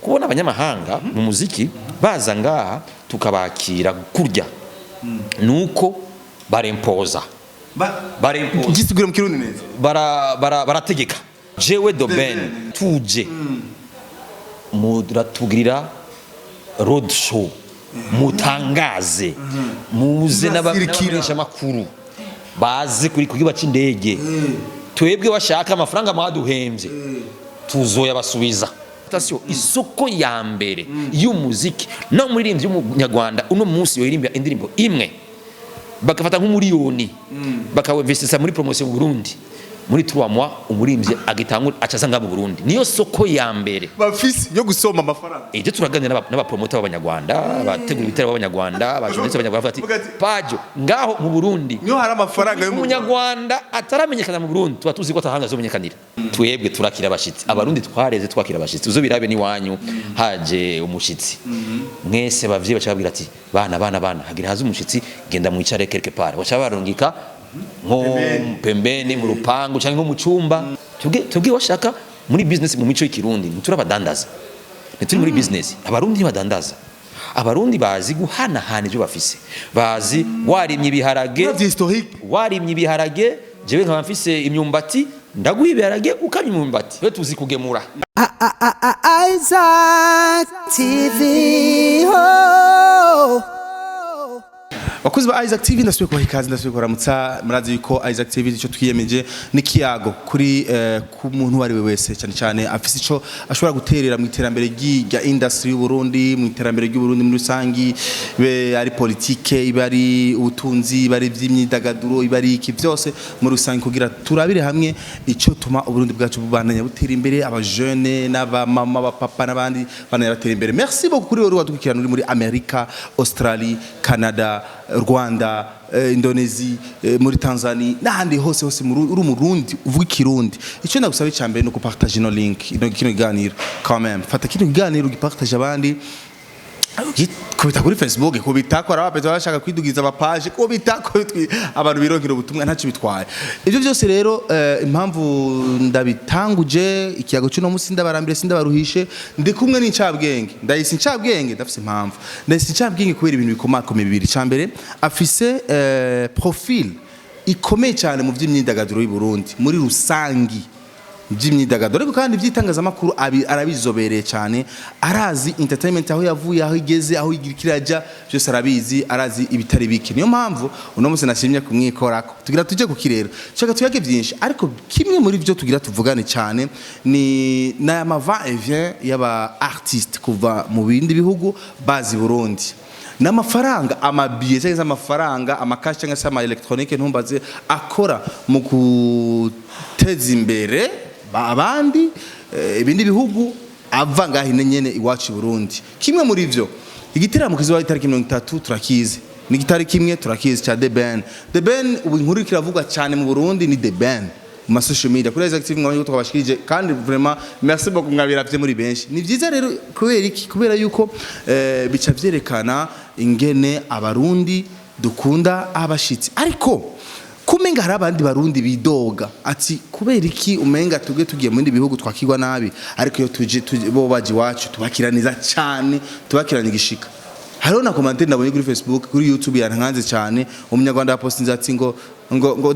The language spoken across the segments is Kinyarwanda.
kubona abanyamahanga mu muziki baza ngaha tukabakira kurya nuko barempoza gisigura mu kirundi neza barategeka jewe doben tuje muratugirira road show mutangaze muze n'abakirisha makuru bazi kuri kugiba c'indege twebwe bashaka amafaranga mwaduhemvye tuzoya basubiza isoko ya mbere y'umuziki no muririmbyi w'umunyarwanda uno munsi yoyirimba indirimbo imwe bakafata nk'umuriyoni bakawinvestisa muri promotion mu Burundi muri 3 mois umurimbyi agitangura acazanga mu Burundi niyo soko ya mbere bafisi yo gusoma amafaranga eje turaganira n'abapromoter b'abanyarwanda bategura ibitero b'abanyarwanda abajournaliste b'abanyarwanda bati pajo ngaho mu Burundi niyo hari amafaranga y'umunyarwanda ataramenyekana mu Burundi tuba tuzi ko atahanga zomenyekanira twebwe turakira abashitsi abarundi twareze twakira abashitsi uzo birabe ni wanyu haje umushitsi mwese bavye bacababwira ati bana hagira haza umushitsi genda mwicare quelque part bacabarungika nko pembeni mu rupangu cyangwa nko mu cyumba tubwe washaka muri business mu mico y'ikirundi nturabadandaza ntituri muri business abarundi badandaza abarundi bazi guhanahana ibyo bafise bazi warimye ibiharage jewe nkaba mfise imyumbati ndaguha ibiharage ukamya imyumbati we tuzi kugemura Isaac TV Bakuzi ba Isaac TV ndasubiye kubaha ikaze ndasubiye kuramutsa murazi yuko Isaac TV ico twiyemeje ni kiyago kuri ku muntu wari we wese cyane cyane afise ico ashobora guterera mu iterambere rya industry y'u Burundi mu iterambere ry'u Burundi muri rusangi be ari politique ibari ubutunzi ibari vy'imyidagaduro ibari iki byose muri rusangi kugira turabire hamwe ico tuma u Burundi bwacu bubandanya butera imbere aba jeune n'aba mama aba papa n'abandi banaratera imbere merci beaucoup kuri wowe wadukirana uri muri America Australia Canada Rwanda Indonesia muri Tanzania n'ahandi hose uri umurundi uvuga ikirundi icyo ndagusaba icyambere no kupartage no link kino kiganiro quand même fata kino kiganiro ugipartage abandi kubita kuri Facebook kubita ko arabapeze bashaka kwidugiza abapaje kubita ko abantu bironkira ubutumwa ntaci bitwaye ivyo byose rero impamvu ndabitanguje ikiyago cyo no musi ndabarambire sindabaruhishe ndi kumwe n'incabwenge ndayisi incabwenge ndafise impamvu ndayisi incabwenge kubera ibintu bikomakome bibiri cyambere afise profil ikomeye cyane mu by'imyidagaduro y'u Burundi muri rusangi by'imyidagaduro ariko kandi by'itangazamakuru arabizobereye cyane arazi entertainment aho yavuye aho igeze aho igirikiraja byose arabizi arazi ibitari bike niyo mpamvu uno munsi nashimye kumwikorako tugira tuje ku kirero cyaka tuyage byinshi ariko kimwe muri byo tugira tuvugane cyane ni na mava et vient yaba artiste kuva mu bindi bihugu bazi Burundi n'amafaranga amabiye cyangwa amafaranga amakashi cyangwa se ama electronique ntumbaze akora mu guteza imbere abandi ibindi bihugu ava ngahine nyene iwacu Burundi kimwe muri byo igitaramo kizoba itariki 30 turakizi ni gitari kimwe turakizi cha The Ben ubu inkuru kiravuga cyane mu Burundi ni The Ben mu social media kuri Isaac TV ngabanye twabashikije kandi vraiment merci beaucoup mwabiravye muri benshi ni byiza rero kubera yuko bica vyerekana ingene abarundi dukunda abashitsi ariko kumenga hari abandi barundi bidoga ati kubera iki umenga tugiye mu bindi bihugu twakirwa nabi ariko iyo tuje bo baji wacu tubakiraniza cyane tubakirana igishika hariho na commentaire nabonye kuri Facebook kuri YouTube yankanze cyane umunyarwanda yapostinze ati ngo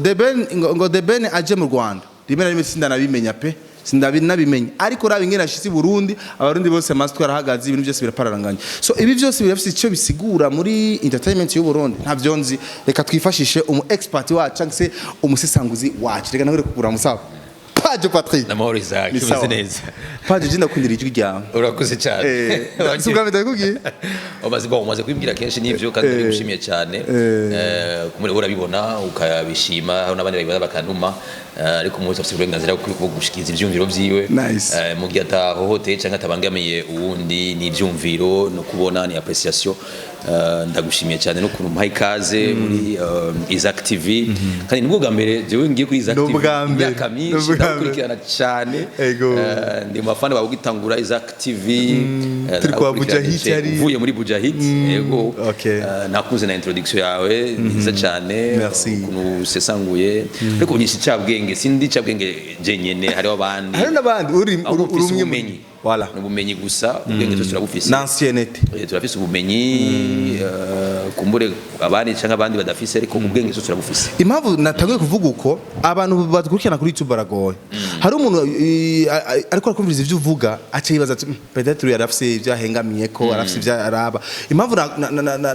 The Ben aje mu Rwanda rimwe na rimwe sindanabimenya pe sindabinabimenya ariko rabi ngena shitsi Burundi abarundi bose masitwe arahagaze ibintu byose birapararanganye so ibi byose birafite icyo bisigura muri entertainment y'u Burundi ntavyo nzi reka twifashishe expert wacu cyangwa se umusesanguzi wacu reka nawe kugura musaba Paje Patrick namahoro Isaac kimeze neza Paje jinda kundira ijwi ryawe urakoze cyane subwame ndakugiye umaze kwibwira kenshi n'ivyo kandi bigushimiye cyane kumure urabibona ukabishima aho nabandi babibaza bakantuma ariko umuntu afite uburenganzira bwo gushikiriza ivyumviro vyiwe mu gihe atahohoteye cyangwa atabangamiye uwundi ni ivyumviro no kubona ni appreciation ndagushimiye cyane no kuntu mpaye ikaze muri Isaac TV kandi nibwo bwa mbere jewe ngiye kuri Isaac TV yakamishi ndakurikirana cyane ndi mafana bawe gitangura Isaac TV turi kwa Bujahit ari uvuye muri Bujahit yego nakuze na introduction yawe nziza cyane kuntu usesanguye ariko nyinshi cyabwenge sindi cyabwenge jenyene hari abandi hari nabandi uri umenyi voilà ubumenyi gusa ubwenge twese turabufise n'ancienneté turafise ubumenyi kumbure abandi canke abandi badafise ariko ubwenge twese turabufise impamvu natangiye kuvuga uko abantu badukurikirana kuri YouTube baragoye hari umuntu ariko arakumviriza ivyo uvuga aca yibaza ati peut-être yarafise ivyo ahengamiye ko arafise ivyo araba impamvu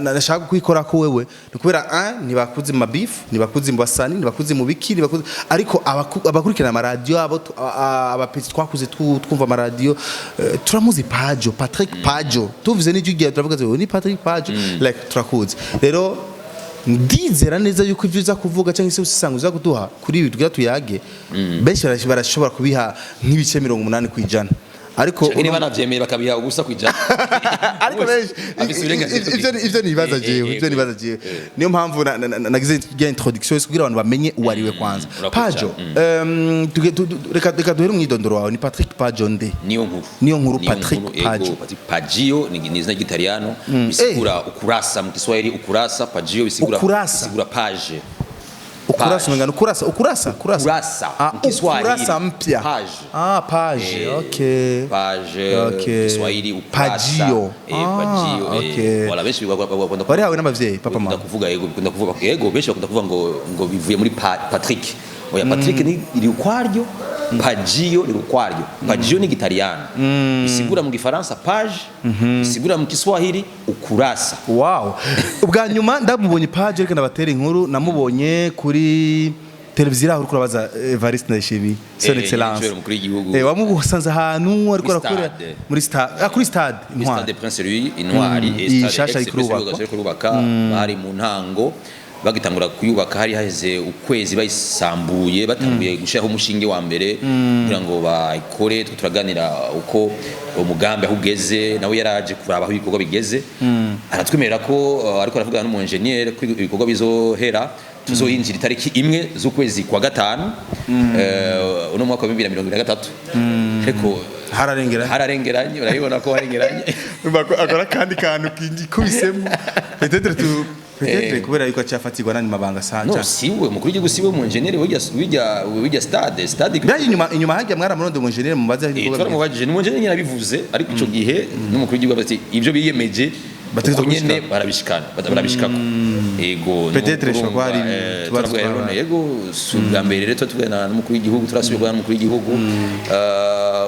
nashaka kwikora ko wewe nikubera ntibakuze mu mabeef ntibakuze mu basani ntibakuze mu biki ntibakuze ariko abakurikirana amaradiyo abapeti twakuze twumva amaradiyo turamuzi Pajo Patrick Pajo tuvuze n'ijwi gihe turavuga ati ni Patrick Pajo like turakuze rero ndizera neza yuko ivyo uza kuvuga cyangwa se usanga uza kuduha kuri ibi tugira tuyage benshi barashobora kubiha nk'ibice 80% ariko niba navyemeye bakabiha ubusa kwijana ariko ivyo nibaza jewe niyo mpamvu nagize ya introduction kugira abantu bamenye uwariwe kwanza Pajo reka duhere mwidondoro wawe ni Patrick Pajo nde niyo nkuru Patrick Pajo Pagio ni izina ry'Italiano bisigura ukurasa mu Kiswahili ukurasa Pagio bisigura page ukurasa ngana ukurasa Kiswahili mpya page okay Kiswahili ukurasa Pagio wala benshi bakunda bari hawe n'abavyeyi papa mama kuvuga yego benshi bakunda kuvuga ngo bivuye muri Patrick oya Patrick ni iri ukwaryo Pagio ni ukwaryo Pagio ni Italiano bisigura mu Gifaransa page bisigura mu Kiswahili ukurasa wow ubwa nyuma ndamubonye Page reka nabatera inkuru namubonye kuri televiziyo aho kurabaza Evariste Ndayishimiye son excellence wamugusanze ahantu ariko arakora muri stade kuri stade Stade Prince Louis Intwari ishasha ikurubaka bari mu ntango bagitangura kuyubaka hari haheze ukwezi bayisambuye batanguye gushiraho umushinge wa mbere kugira ngo bayikore turaganira uko umugambi ahugeze nawe yaraje kuraba aho ibikorwa bigeze aratwemerera ko ariko aravuga n'umu engineer ko ibikorwa bizohera tuzoyinjira itariki imwe z'ukwezi kwa gatanu uno mwaka wa 2023 ariko hararengeranye urabibona ko harengeranye akora kandi kantu kubisemo peut-être kubera yuko cyafatirwa nani mabanga sanja no siwe mukuru w'igihugu siwe mu engineer wijya stade byaje inyuma hajya mwaramuronde mu engineer mubaza ibikorwa twaramubajije ni mu engineer nyirabivuze ariko ico gihe n'umukuru w'igihugu ati ivyo biyemeje nyene barabishikana ego peut-être shobari tubavuga yego subwa mbere rero tuvugana n'umukuru w'igihugu turasubirwa n'umukuru w'igihugu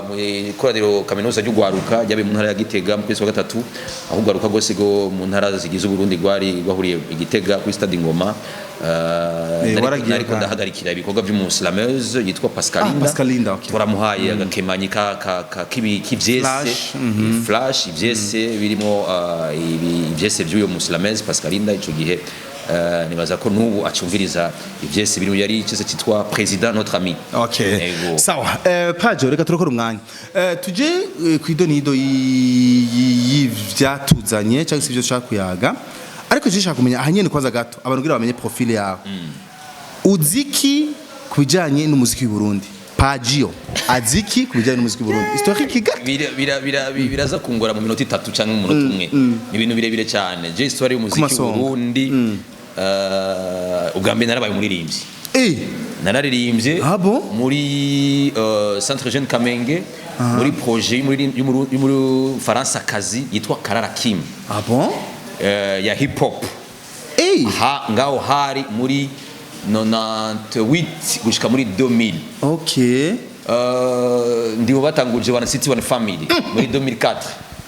mu ikoraniro kaminuza ry'ugwaruka ryabe mu ntara ya Gitega mu kwezi wa gatatu aho ugwaruka gose go mu ntara zigize Burundi gwari gwahuriye Igitega kuri stade Ngoma nariko ndahagarikira ibikorwa by'umuslameuse yitwa Pascalinda turamuhaye agakemanyi kivyese flash ivyese birimo ivyese by'uyo muslameuse Pascalinda ico gihe nibaza ko nubu acumviriza ivyese biri yari ikize cyitwa president notre ami sawa Pajo reka turokora umwanya tuje kwidonido y'ivyatuzanye cyangwa se ivyo ushaka kuyaga ariko jishaka kumenya ahanyene kwanza gato abantu kugira bamenye profile yawe uziki kubijanye n'umuziki w'u Burundi Pagio aziki kubijanye n'umuziki w'u Burundi historique kigali biraza kungora mu minota 3 cyangwa mu minota umwe ni ibintu birebire cyane je histoire y'umuziki w'u Burundi ubwa mbere narabaye umuririmbyi nararirimbye muri centre jeune Kamenge muri projet y'umuri Faransa kazi yitwa Kararakim ya hip hop ngaho hari muri 98 gushika muri 2000 ndi batanguje wana city one family muri 2004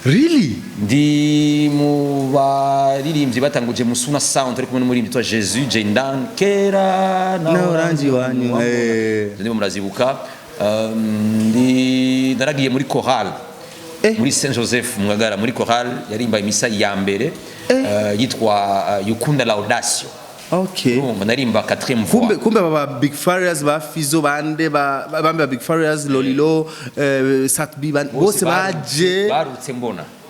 really ndi mu baririmbyi batanguje musuna sound ariko muri yitwa Jesus Jendan kera na orange wanyu ndi murazibuka ndi naragiye muri chorale muri Saint Joseph Mwagara muri chorale yarimba imisa ya mbere yitwa Yukunda Laudatio narimba 4e fois kumbe baba Big Farias ba Fizo bande ba Big Farias Lolilo Satbi bose baje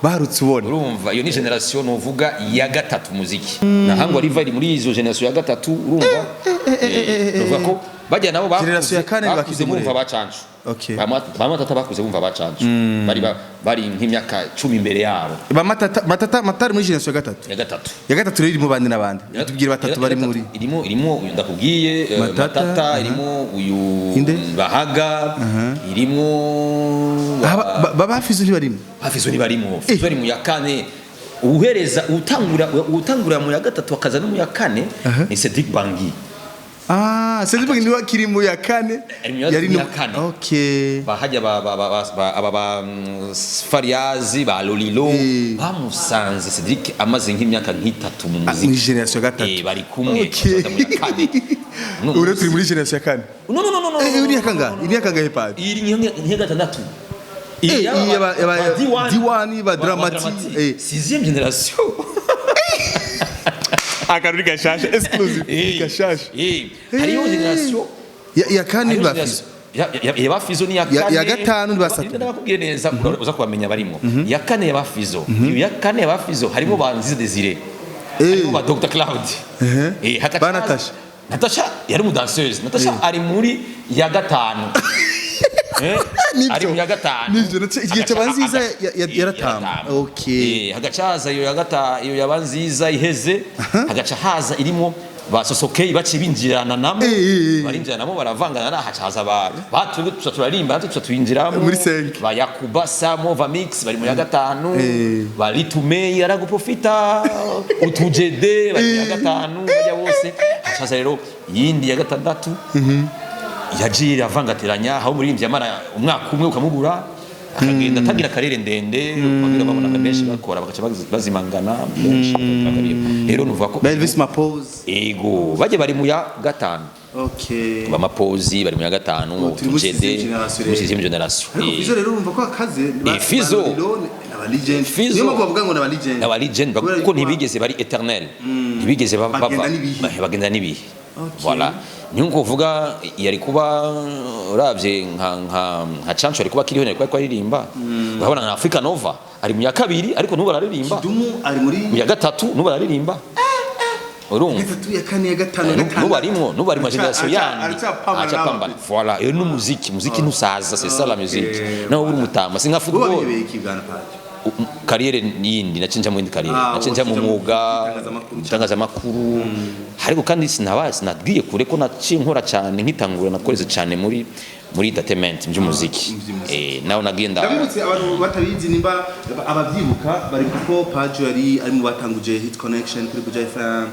barutse ubona urumva iyo ni generation uvuga ya gatatu muziki na hango riva muri izo generation ya gatatu urumva uvuga ko bajya nabo Generation ya kane bakuze bumva bacancu. Okay. Bamatata bakuze bumva bacancu. Bari nk'imyaka 10 imbere yabo. Matata matari muri generation ya gatatu. Ya gatatu rero irimo bandi nabandi. Tubwire batatu bari muri. Irimo ndakubwiye Matata, irimo uyu Bahaga, irimo baba Fizo ntibarimo. Fizo ntibarimo. Fizo ari mu ya kane. Uhereza utangura mu ya gatatu akaza no mu ya kane ni Cedric Bangi. Cedric Bangi niwe kiri mu ya kane. Yari no kane. Okay. Bahajya aba Fariazi ba Lolilo bamusanze Cedric amaze nk'imyaka nk'itatu mu muziki. Muri generation ya gatatu. Bari kumwe baza mu ya kane. Ure turi muri generation ya kane. No. Iri yakanga hepad. Iri nk'ya gatandatu. Diwani ba Dramati 6e génération. Akaruri gashasha exclusive gashasha. Hariyo génération ya kane ba Fizo. Ya Fizo ni ya kane. Ya gatanu ni basatu. Ndabakubwiye neza uza kubamenya barimo. Ya kane ya Fizo. Ya kane ya Fizo harimo banzize Desire. Harimo ba Dr Cloud. Ba Natasha. Natasha yari mu danseuse. Natasha ari muri ya gatanu. Ari mu ya gatanu. Nivyo igihe cyabanziza yaratamba. Okay. Hagacaza iyo yabanziza iheze, hagaca haza irimo basosokeye baci binjirana namo, barinjirana namo baravangana na hacaza batu turarimba twinjiramo muri senke. Ba Yakuba Samo va mix bari mu ya gatanu, bari tumeye aragupofita, utujede bari mu ya gatanu bajya bose. Hacaza rero yindi ya gatandatu. Yagiye avangateranya aho muri imbyamara umwaka umwe ukamubura akagenda tagira karere ndende bagira babona benshi bakora bagaca bazimangana benshi rero nuvuga ko Elvis Mapose ego baje bari mu ya gatanu. Okay. Ba Mapozi bari mu ya gatanu tujede muri 6e génération. Fizo rero urumva ko akaze Fizo aba legend. Niyo bavuga ngo aba legend. Aba legend kuko ntibigeze bari eternel. Ntibigeze bagenda nibihe. Voilà. Nyungu vuga yari kuba uravye nka Chancho ari kuba kiriho ne kwa ririmba. Urabona na Africa Nova ari mu ya kabiri ariko nubu araririmba. Dumu ari muri mu ya gatatu nubu araririmba. Urumva? Gatatu ya kane ya gatanu ya gatanu. Nubu ari mu generation yandi. Acha pamba. Voilà, iyo muziki nusaza, c'est ça la musique. Naho uri mutama singa football. Kariyere yindi nacinja mu yindi kariyere nacinja mu mwuga tangaza amakuru ariko kandi sinabwiye kure ko nacinkora cyane nkitangura nakoreze cyane muri entertainment by'umuziki naho nagenda ndabibutse abantu batabizi nimba abavyibuka bari kuko Partage ari mu batanguje hit connection kuri Kugira FM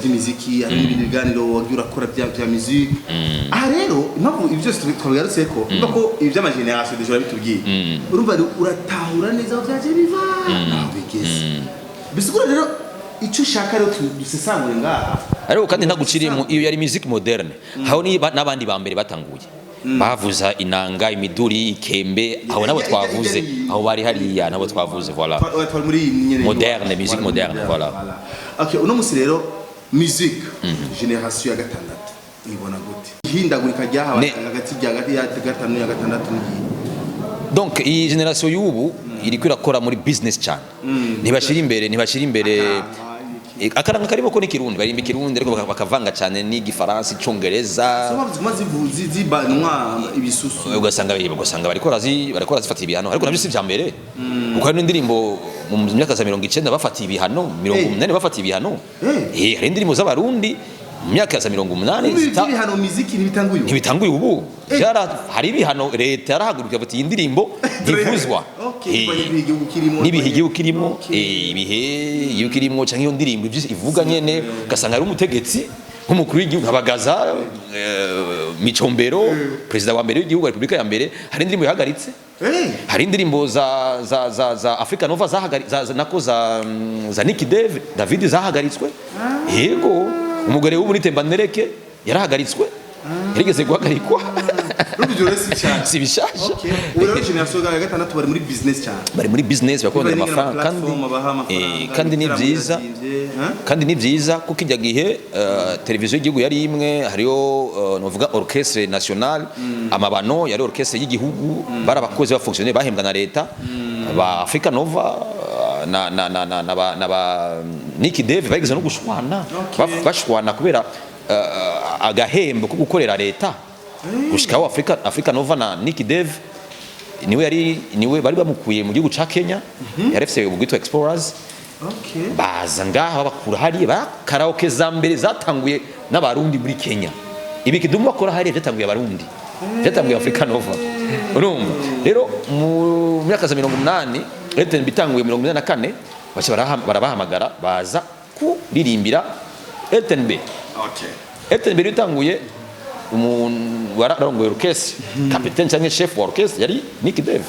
by'imiziki ari ibindi biganiro wagira akora bya music rero impamvu ibyo byose twabigarutse ko nimba ko iby'ama generation deje bitubwiye urumva uratahura neza byaje biva bigeze bisigura rero icyo ushaka rero dusesangure ngaha ariko kandi ntaguciriye iyo yari music moderne haho ni nabandi bambere batanguye bavuza inanga imiduri ikembe aho nabo twavuze aho bari hariya nabo twavuze voilà moderne musique moderne voilà. Okay, uno musi rero musique génération ya gatandatu ibona gute hindagurika ryaha hagati ya gatanu ya gatandatu donc iyi generation y'ubu iri kwirakora muri business cyane ntibashira imbere akaranga karimo ko n'ikirundi barimba ikirundi ariko bakavanga cyane n'igifaransa icyongereza zibanwa ibisusu ugasanga bariko razifata ibihano ariko nabyo si bya mbere kuko hari n'indirimbo mu myaka za 90 bafatiye ibihano 80 bafatiye ibihano hari indirimbo z'abarundi mu myaka ya 80 ibihano muziki ntibitanguye ubu hari ibihano leta yarahaguruka bati indirimbo divuzwa nibihe igihugu kirimo ibihe kirimo cyangwa iyo ndirimbo ivuga nyene gasanga ari umutegetsi nk'umukuru w'igihugu abagaza Micombero president wa mbere w'igihugu Republika ya mbere hari indirimbo yahagaritse hari indirimbo za Africa Nova nako za Nick David zahagaritswe yego umugore wo muri Tembanereke yarahagaritswe yarigeze guhagarikwa si bishaje urero generation ya gatandatu bari muri business cyane bari muri business bakondera amafaranga kandi ni byiza kuko ijya gihe televiziyo y'igihugu yari imwe hariyo novuga orchestre nationale amabano yari orchestre y'igihugu barabakoze ba fonctionnaire bahembwa na leta ba Africa Nova na ba Nick Dave bageze no gushwana bashwana kubera agahembo ko gukorera leta gushikaho Africa Nova na Nick Dev niwe bari bamukuye mu gihugu ca Kenya yarefise ubwitwa Explorers baza ngaha bakura hariya bakaraoke za mbere zatanguye n'abarundi muri Kenya ibi kidumu bakora hariya byatanguye abarundi byatanguye Africa Nova urumva rero mu myaka za 80 Elton bitanguye 84 bace barabahamagara baza kuririmbira Elton B Elton B bitanguye umuntu wararongoye orchestre capitaine cyangwa chef wa orchestre yari Nick Dev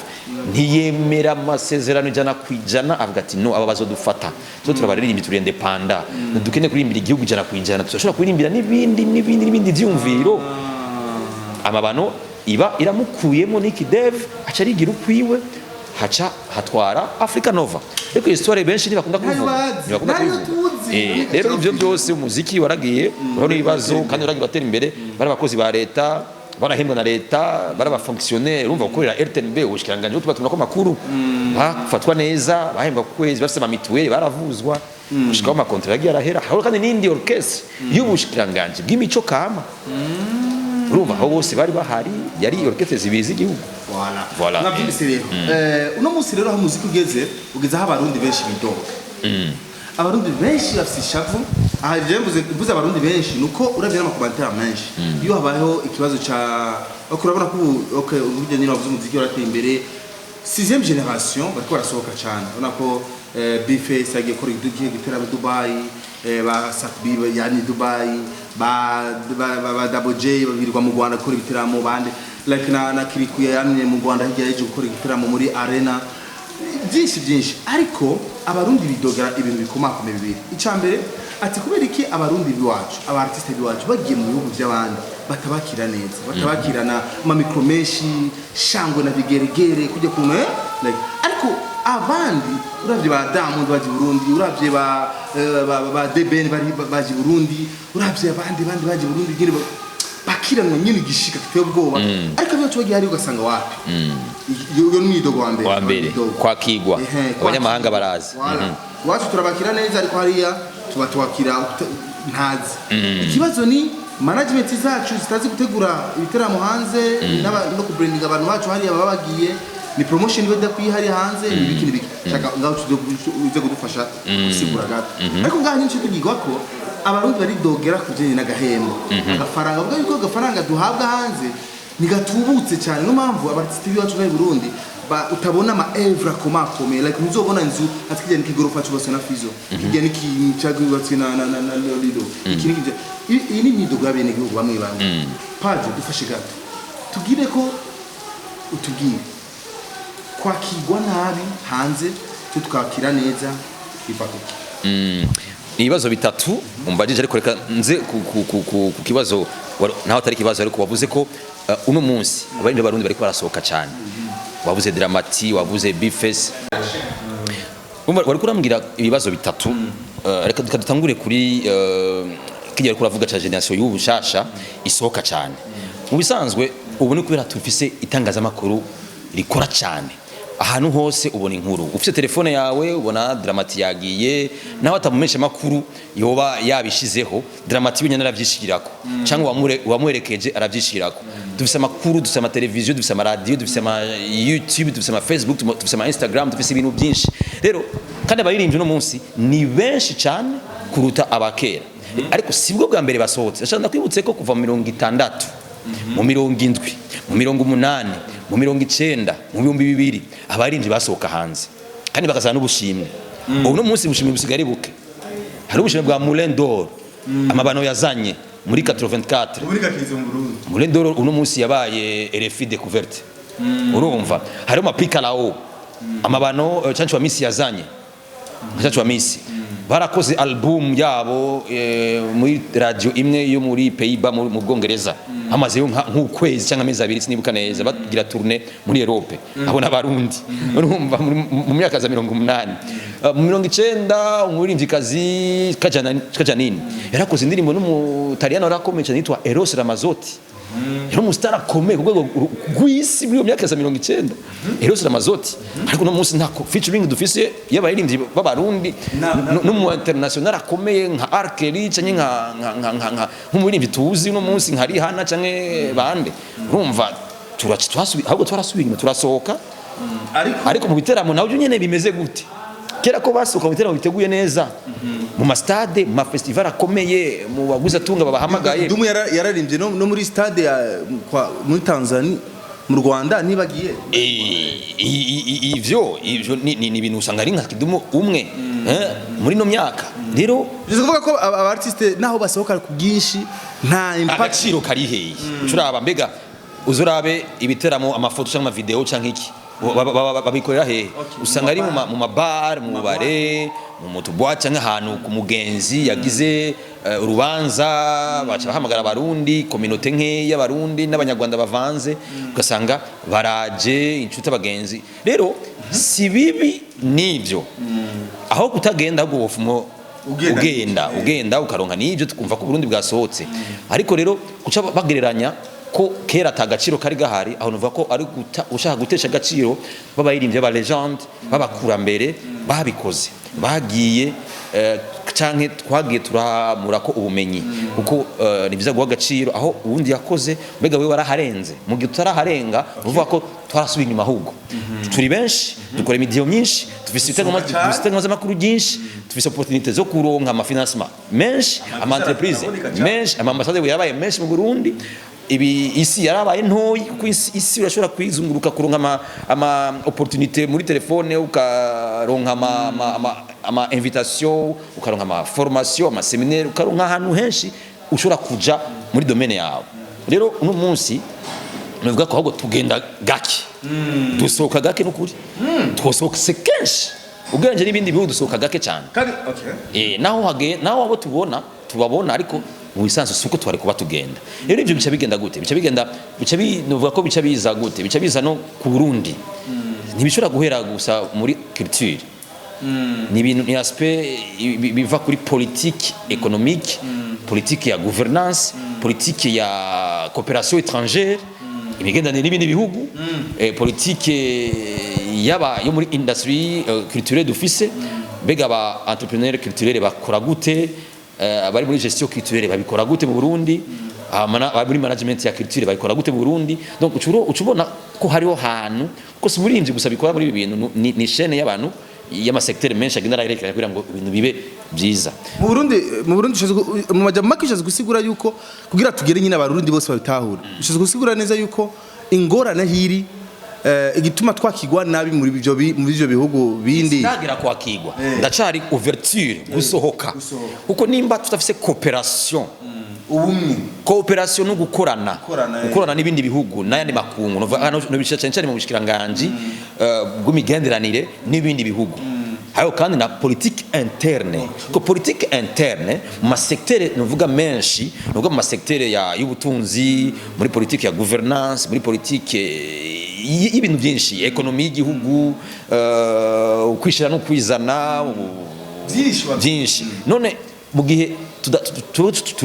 ntiyemera amasezerano ijana kwijana avuga ati no aba bazodufata so turabaririmbi turi independent dukene kurimbira igihugu ijana kwijana tushobora kurimbira n'ibindi vyumviro amabano iba iramukuyemo Nick Dev aca arigira ukwiwe haca hatwara Africa Nova ariko histoire benshi ntibakunda kuvuga rero ivyo byose umuziki waragiye urabona ibibazo kandi uragira atera imbere bari abakozi ba leta barahembwa na leta bari abafonctionnaire urumva gukorera RTNB ubushikiranganje tubatuma ko makuru bafatwa neza bahembwa ku kwezi bafite amamituweli baravuzwa gushikaho amakontra yagiye arahera hari kandi n'indi orchestre y'ubushikiranganje bw'imico kama urumva aho bose bari bahari yari orchestre zibizi igihugu voilà nabyise rero uno munsi rero aho muziki ugeze aho abarundi benshi bidoga abarundi benshi bafite ishavu aha je mvuze abarundi benshi nuko uravye n'amakomantere menshi iyo habayeho ikibazo ca bakurabona ko okay uburyo nyine bavuze umuziki warateye imbere 6e generation bariko barasohoka cyane ubona ko Bface yagiye kora igitera mu Dubai ba Sakbi yani Dubai ba Double J babirirwa mu Rwanda kora ibitaramo bande like na Kirikuye yamye mu Rwanda higiye yaje gukora igitaramo muri arena byinshi ariko abarundi bidogera ibintu bikomakome bibiri icambere ati kubera iki abarundi biwacu abartiste biwacu bagiye mu bihugu by'abandi batabakira neza batabakirana ma micro menshi shangwe na bigeregere kujya kumwe like ariko abandi uravye ba Diamond baje Burundi uravye ba DBN bari baje Burundi uravye abandi baje Burundi gire bakiranwa nyine gishika kiteye ubwoba ariko byo cyo gihari ugasanga wapi yo n'imidogo wa mbere kwa kigwa abanyamahanga barazi wacu turabakira neza ariko hariya tubatwakira ntazi ikibazo ni management zacu zitazi gutegura ibiteramo hanze no kubranding abantu bacu hariya babagiye ni promotion beda kwihari hanze ibiki chaka ngaho tuze kudufasha gusigura gato ariko ngaho nyinshi tugigwa ko abarundi bari dogera kujanye n'agahembo agafaranga ubwo yuko agafaranga duhabwa hanze nigatubutse cyane no mpamvu abartiste biwacu bari Burundi utabona ama evra komakome like muzobona inzu atikije nikigorofa cyubase na fizo kijya nikicagubatse na lido ikiniki iyi ni midogo abene gihugu bamwe Partage dufashe gato tugire ko utubwire kwakigwa nabi hanze tukakira neza ifatuki ibibazo bitatu umbajije ariko reka nze ku kibazo naho atari kibazo ariko wavuze ko uno munsi abarinde barundi bari barasohoka cyane wavuze Dramati wavuze Bface wari kurambwira ibibazo bitatu reka dutangure kuri kijya kuravuga cha generation y'ubushasha isohoka cyane mu bisanzwe ubu ni kubera tufise itangazamakuru rikora cyane ahantu hose ubona inkuru ufite telefone yawe ubona Dramati yagiye naho atamumesha makuru yoba yabishizeho Dramati binyana aravyishirako cyangwa wamwerekeje aravyishirako dufise amakuru dufise ama televiziyo dufise ama radio dufise ama YouTube dufise ama Facebook dufise ama Instagram dufise ibintu byinshi rero kandi abaririmbyi no munsi ni benshi cyane kuruta abakera ariko sibwo bwa mbere basohotse ashaka kwibutse ko kuva mu 60 mu 70 mu 80 mu 90 mu 2000 abaririmbyi basohoka hanze kandi bakazana n'ubushimwe ubu no munsi bushimwe busigari buke hari ubushimwe bwa Moulin d'Or amabano yazanye muri 84 muri kakize mu Burundi Moulin d'Or uno munsi yabaye RFI découverte urumva hari amapika lao amabano chancho wa misi yazanye chancho wa misi barakoze album yabo muri radio imwe yo muri Pays-Bas mu Bwongereza amaze nk'ukwezi cyangwa amezi abiri sinibuka neza bagira tourner muri Europe abona abarundi urumva mu myaka za 80 mu 90 umuririmbyikazi Kajanini yarakoze indirimbo n'umutaliyano rakomeje nitwa Eros Ramazzotti yari umustar akomeye ku rwego rw'isi muri iyo myaka ya 90 Eros Ramazzotti ariko no munsi nta featuring dufise y'abaririmbyi b'abarundi no international akomeye nka Arkeli canke nka nk'umuririmbyi tuzi no munsi nka Rihana canke bande urumva ahubwo twarasubira turasohoka ariko mu biteramo nawe nyene bimeze gute kera ko basohoka mu biteramo biteguye neza mu mastade mu festival akomeye mu baguza tunga babahamagaye Dumu yararimbye no muri stade muri Tanzania mu Rwanda nibagiye ivyo ni ibintu usanga ari nka Kidumu umwe muri no myaka rero bivuga ko aba artiste naho basohoka ku bwinshi nta impact agaciro kari heyi curaba mbega uzurabe ibiteramo amafoto cyangwa video cyangwa iki babikorera he usanga ari mu mabar mu bare mu mutubwa cyangwa ahantu ku mugenzi yagize urubanza bacha bahamagara abarundi communauté nke y'abarundi n'abanyarwanda bavanze ugasanga baraje inshuti abagenzi rero si bibi nivyo aho kutagenda ahubwo wofumo ugenda ukaronka nivyo tukumva ko Burundi bwasohotse ariko rero kuca bagereranya ko kera atagaciro kari gahari aho nuvuga ko ari ushaka gutesha agaciro babayirimbye ba legend babakurambere babikoze bagiye canke twagiye turamura ko ubumenyi kuko nibiza guha agaciro aho ubundi yakoze mbega we waraharenze mu gihe tutaraharenga uvuga ko twarasubiye inyuma ahubwo turi benshi dukora imidiyo myinshi tufise ibitego z'amakuru byinshi tufise opportunité zo kuronka amafinancement menshi ama entreprise menshi ama ambassadeur yabaye menshi mu Burundi ibi isi yarabaye ntoyi kuko isi urashobora kwizunguruka kuronka ama opportunité muri telefone ukaronka ama invitation ukaronka ama formation ama séminaire ukaronka ahantu henshi ushobora kuja muri domaine yawe rero uno munsi nuvuga ko ahubwo tugenda gake dusohoka gake n'ukuri twosohoka kenshi ubwenge n'ibindi bihugu dusohoka gake cyane naho abo tubabona ariko wisanzwe suko twari kuba tugenda rero ibyo bica bigenda gute nuvuga ko bica biza gute bica biza no ku Burundi ntibishobora guhera gusa muri culture ni ibintu ni aspect biva kuri politique économique politique ya gouvernance politique ya coopération étrangère imigendanire n'ibindi bihugu politique yo muri industrie culturelle dufise mbega aba entrepreneur culturel bakora gute abari muri gestion culturelle babikora gute mu Burundi abari muri management ya culture babikora gute mu Burundi donc ucubona ko hariho hantu ko si muri imvye gusa bikora muri ibi bintu ni chaîne y'abantu y'amasecteur menshi agenda arerekana kugira ngo ibintu bibe byiza mu Burundi mu majambo makishaze gusigura yuko kugira tugere nyine abarundi bose babitahura bishaze gusigura neza yuko ingorane hiri igituma twakigwa nabi muri ivyo bihugu bindi nagira kwakigwa ndacari ouverture gusohoka kuko nimba tutafise coopération ubumwe coopération no gukorana n'ibindi bihugu n'ayandi makungu no bisha cyane mu bushikiranganje bw'imigenderanire n'ibindi bihugu hayo kandi na politique interne ko politique interne mu masecteur novuga menshi novuga mu masecteur y'ubutunzi muri politique ya gouvernance muri politique y'ibintu byinshi ekonomi y'igihugu kwishira no kwizana byinshi none mu gihe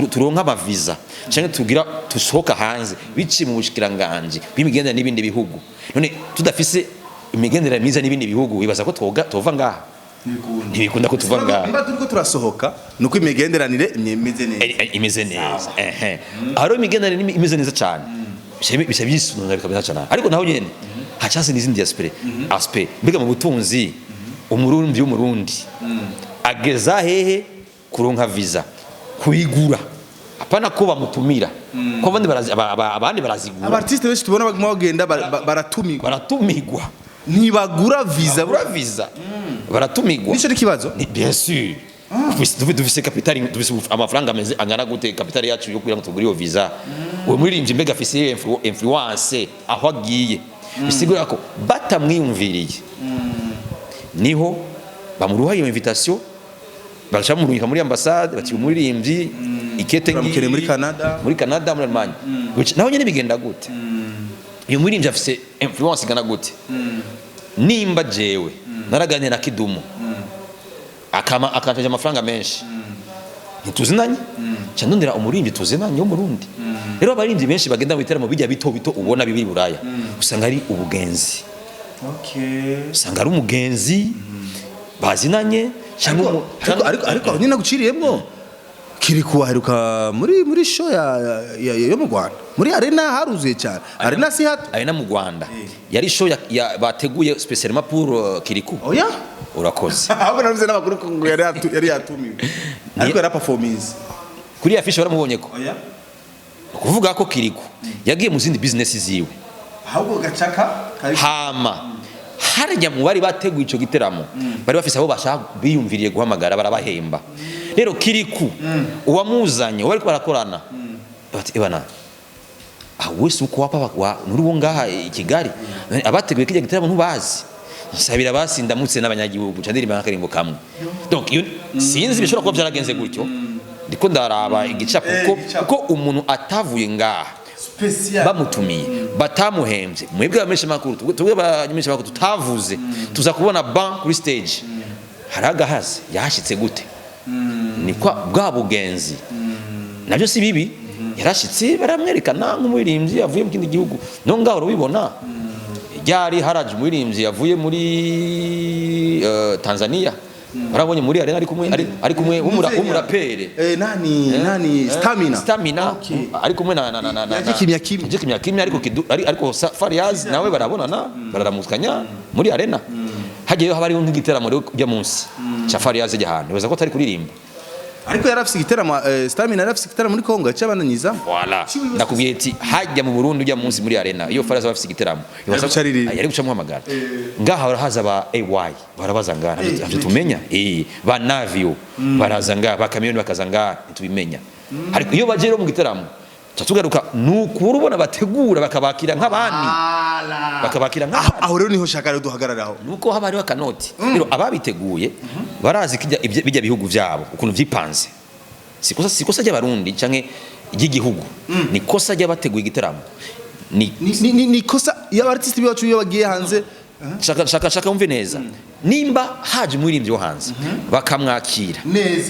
turonka amaviza cyangwa tugira tusohoka hanze bici mu bushikiranganje bimigendera n'ibindi bihugu none tudafise imigendera myiza n'ibindi bihugu wibaza ko tova ngaha ntibikunda ko tuva ngaha mba turiko turasohoka nuko imigenderanire imeze neza aro imigenderanire imeze neza cyane bisha bisunura bikabeza cyane ariko naho nyene hacase n'izindi aspect mbega mu butunzi umurundi ageza hehe kuronka visa kuyigura apana ko bamutumira ko abandi barazigura abartiste benshi tubona bagenda baratumigwa ntibagura visa baratumigwa nico kibazo bien sûr dufise kapitali dufise amafaranga ameze angana gute kapitali yacu yo kugira ngo tugure iyo visa uwo muririmbyi mbega afise influence aho agiye bisigura ko batamwiyumviriye niho bamuruha iyo invitation bacha muruyika muri ambassade bati umuririmbyi ikete ngi muri Canada muri Allemagne naho nyene bigenda gute iyo muririmbyi afise influence igana gute nimba jewe naraganira na Kidumu akantaje amafaranga menshi ntituzinanye cyandondera umurimbyi tuzinanye wo murundi rero abarimbyi benshi bagenda mu biteramo bijya bito bito ubona bibiri buraya usanga ari ubugenzi usanga ari umugenzi bazinanye ariko nyine naguciriyemo kiri kuwaheruka muri show yo mu Rwanda muri arena haruzuye cyane arena si hato arena mu Rwanda yari show bateguye spécialement pour Kiriku oya urakoze ahubwo navuze n'amakuru ngo yari yatumiwe ariko yari performance kuri afishe baramubonye ko oya kuvuga ko Kiriku yagiye mu zindi business ziwe ahubwo gacaka hama harya mu bari bateguye ico giteramo bari bafise abo bashaka biyumviriye guhamagara barabahemba rero Kiriku uwamuzanye wari barakorana bati ebana wese uko wapa muri wo ngaha i Kigali abateguye kijya giteramo ntubazi nsabira basindamutse n'abanyagihugu candirimba n'akarimbo kamwe donc sinzi bishobora kuba byaragenze gutyo ndiko ndaraba igicapo kuko umuntu atavuye ngaha bamutumiye batamuhembye mwebwe abamesha makuru tubwe abamesha makuru tutavuze tuza kubona ban kuri stage haragahaze yashitse gute ni kwa bwa bugenzi nabyo si bibi yarashitse baramwerekana nk'umuririmbyi yavuye mu kindi gihugu no ngaho urubibona ryari haraje umuririmbyi yavuye muri Tanzania barabonye muri arena ari kumwe umurapere nani stamina ari kumwe na kimya ariko Fariaz nawe barabonana bararamukanya muri arena hagiyeyo habari nk'igiteramo ryo bya munsi cha Fariaz y'ahantu baza ko atari kuririmba ariko yarafise igiteramo stamina yarafise igiteramo muri Kongo cyabananyiza voilà nakubwiye ati hajya mu Burundi ujya munsi muri arena iyo Fariaz bafise igiteramo yari guca muhamagara ngaha barahaza ba AY barabaza ngaha navyo tumenya ba Navio baraza ngaha ba Kamiyoni bakaza ngaha tubimenya ariko iyo baje mu giteramo tugaruka nukuri ubona bategura bakabakira nk'abandi aho rero niho shaka duhagararaho nuko haba ari akanoti rero ababiteguye barazi bijya bihugu byabo ukuntu vyipanze sikosa ry'abarundi canke igihugu nikosa ry'abateguye igiteramo nikosa y'abartiste bacu iyo bagiye hanze shaka umve neza nimba haje umuririmbyi wo hanze bakamwakira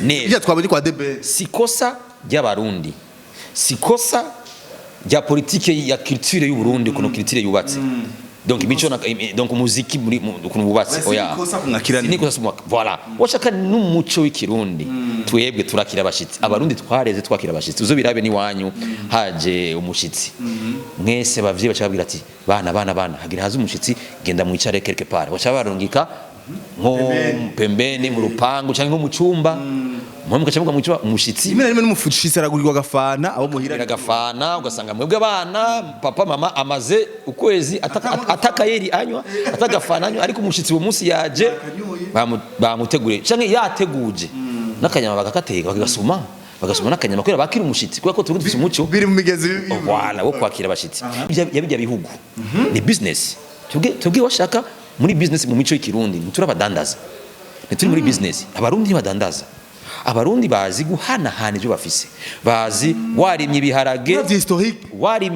neza twabonye kwa DB sikosa ry'abarundi sikosa rya politike ya culture y'u Burundi kuno culture yubatse donc imico donc muziki muri kuno bubatse oya nikosa voilà washaka n'umuco w'ikirundi twebwe turakira abashitsi abarundi twareze twakira abashitsi uzo birabe ni wanyu haje umushitsi mwese bavye bacababwira ati bana hagira haza umushitsi genda mwicare quelque part bacabarungika nko pembeni mu rupangu canke nko mu cumba mwemwe kacamuka mu cumba umushitsi imena rimwe n'umufushitsi aragurirwa gafana abo muhira gafana ugasanga mwebwe abana papa mama amaze ukwezi atakayeri anywa atagafana anywa ariko umushitsi wo munsi yaje bamutegure canke yateguje n'akanyama bagakateka bagasuma n'akanyama kwera bakira umushitsi kuko tugufise umuco biri mu migezi voilà wo kwakira abashitsi yabijya bihugu ni business tubwe washaka muri business mu mico y'ikirundi nturabadandaza ntituri muri business abarundi badandaza abarundi bazi guhanahana ibyo bafise bazi warimye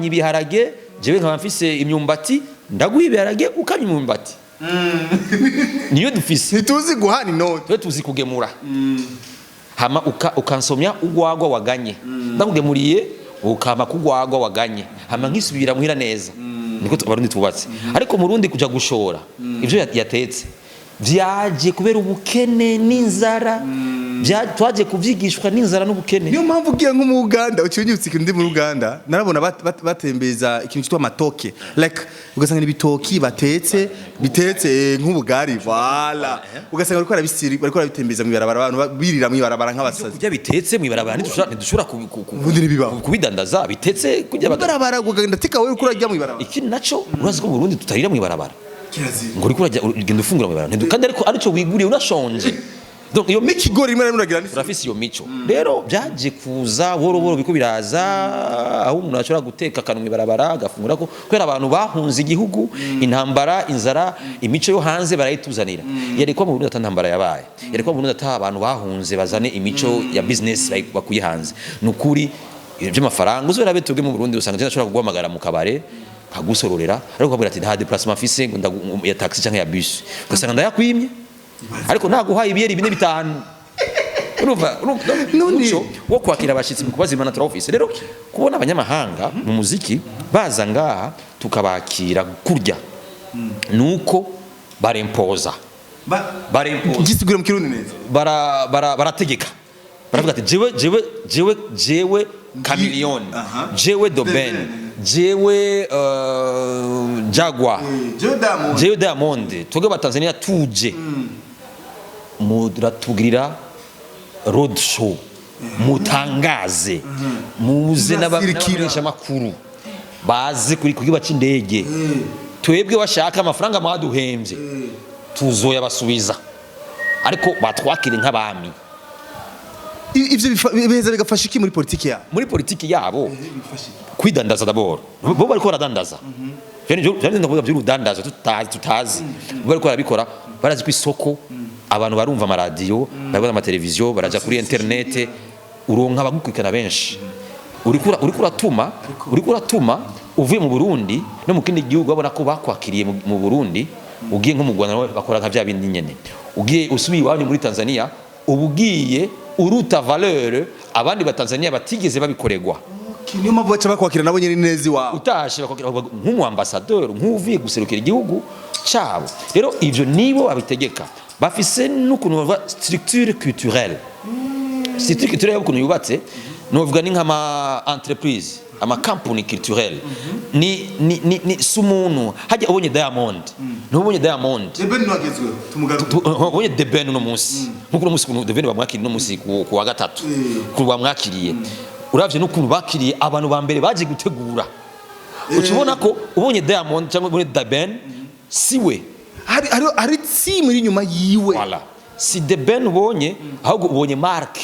ibiharage jewe nkaba mfise imyumbati ndaguha ibiharage ukamya imyumbati niyo dufise ntituzi guhana inoti twe tuzi kugemura hama ukansomya ugwagwa waganye ndakugemuriye ukama kugwagwa waganye hama nkisubira muhira neza niko abarundi tubatse ariko mu Burundi kuja gushora ivyo yatetse vyaje kubera ubukene n'inzara twaje kuvyigishwa n'inzara n'ubukene niyo mpamvu ugiye nko mu Uganda ucinyutse ikindi mu Uganda narabona batembeza ikintu cyitwa matoke like ugasanga ibitoki bitetse nk'ubugari voilà ugasanga bariko barabitembeza mu ibarabara abantu birira mu ibarabara nk'abasazi kujya bitetse mu ibarabara ntidushobora kubidandaza bitetse kujya barabara ugenda tika wewe kurajya mu ibarabara iki naco urazi ko mu Burundi tutarira mu ibarabara ngo uri kurajya ugenda ufungura mu ibarabara kandi ariko wiguriye unashonje donc iyo mikigori rimwe n'uragira ni urafise iyo mico rero byaje kuza boro biko biraza aho umuntu ashobora guteka kanumwe barabara agafungura ko kwera abantu bahunze igihugu intambara inzara imico yo hanze barayituzanira yariko mu Burundi atantambara yabaye yariko mu Burundi ata abantu bahunze bazane imico ya business bakuye hanze nukuri by'amafaranga uzobera betubwe mu Burundi usanga cyane ashobora kuguhamagara mu kabare kagusororera ariko kabwira ati nta déplacement fise ngo ya taxi canke ya bus ugasanga ndayakwimye ariko naguhaye ibiyeri bine bitanu urumva umuco wo kwakira abashitsi mu kubazimana turofise rero kubona abanyamahanga mu muziki baza ngaha tukabakira kurya nuko barempoza gisigura mu kirundi neza barategeka baravuga ati jewe chameleone jewe doben jewe Jaguar jewe Diamond twebwe batanzania tuje muratugirira road show mutangaze muze n'abamenyesha amakuru bazi kuri kugiba c'indege twebwe bashaka amafaranga mwaduhembye tuzoya basubiza ariko batwakire nk'abami ivyo biheza bigafasha iki muri politiki yabo kwidandaza d'abord bo bariko baradandaza je ndavuga by'urudandaza tutazi bo bariko barabikora barazi ku isoko abantu barumva amaradiyo barabona amateleviziyo baraja kuri internet uronka abagukwikana benshi uriko uratuma uvuye mu Burundi no mu kindi gihugu babona ko bakwakiriye mu Burundi ugiye nko mu Rwanda bakora nka bya bindi nyene ugiye usubiye iwanyu muri Tanzania ubugiye uruta valeur abandi ba Tanzania batigeze babikoregwa niyo mpamvu baca bakwakira nabo nyene neza iwawe utashe bakwakira nk'umu ambassadeur nk'uvuye guserukira igihugu cyabo rero ivyo nibo abitegeka bafise n'ukuntu bava structure culturelle y'ukuntu yubatse novuga ni nk'ama entreprise ama company culturelle ni sumuntu hajya ubonye Diamond ntubonye Diamond Deben nwagezwe tumugaruka ubonye Deben no munsi nkuko munsi kuntu Deben bamwakiriye no munsi ku wa gatatu ku bamwakiriye uravye n'ukuntu bakiriye abantu ba mbere baje gutegura ukibona ko ubonye Diamond cyangwa ubonye Deben siwe hari team iri nyuma yiwe voilà si Deben ubonye ahubwo ubonye marque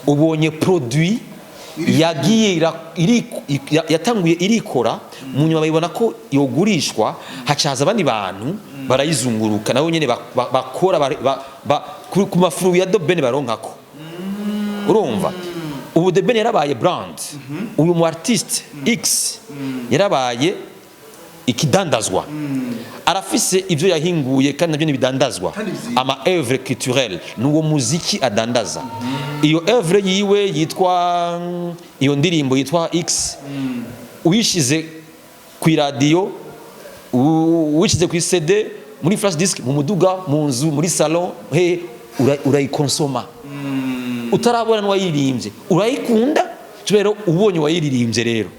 ubonye produit yatanguye irikora mu nyuma bayibona ko yogurishwa hacaza abandi bantu barayizunguruka nabo nyene bakora ku mafuru ya Deben baronkako urumva ubu Deben yarabaye brand uyu mu artiste X yarabaye ikidandazwa arafise ivyo yahinguye kandi navyo nibidandazwa ama œuvre culturelle nuwo muziki adandaza iyo œuvre yiwe yitwa iyo ndirimbo yitwa X uyishize ku radio uyishize ku CD muri flash disk mu muduga mu nzu muri salon urayikonsoma utarabona n'uwayiririmbye urayikunda rero ubonye uwayiririmbye rero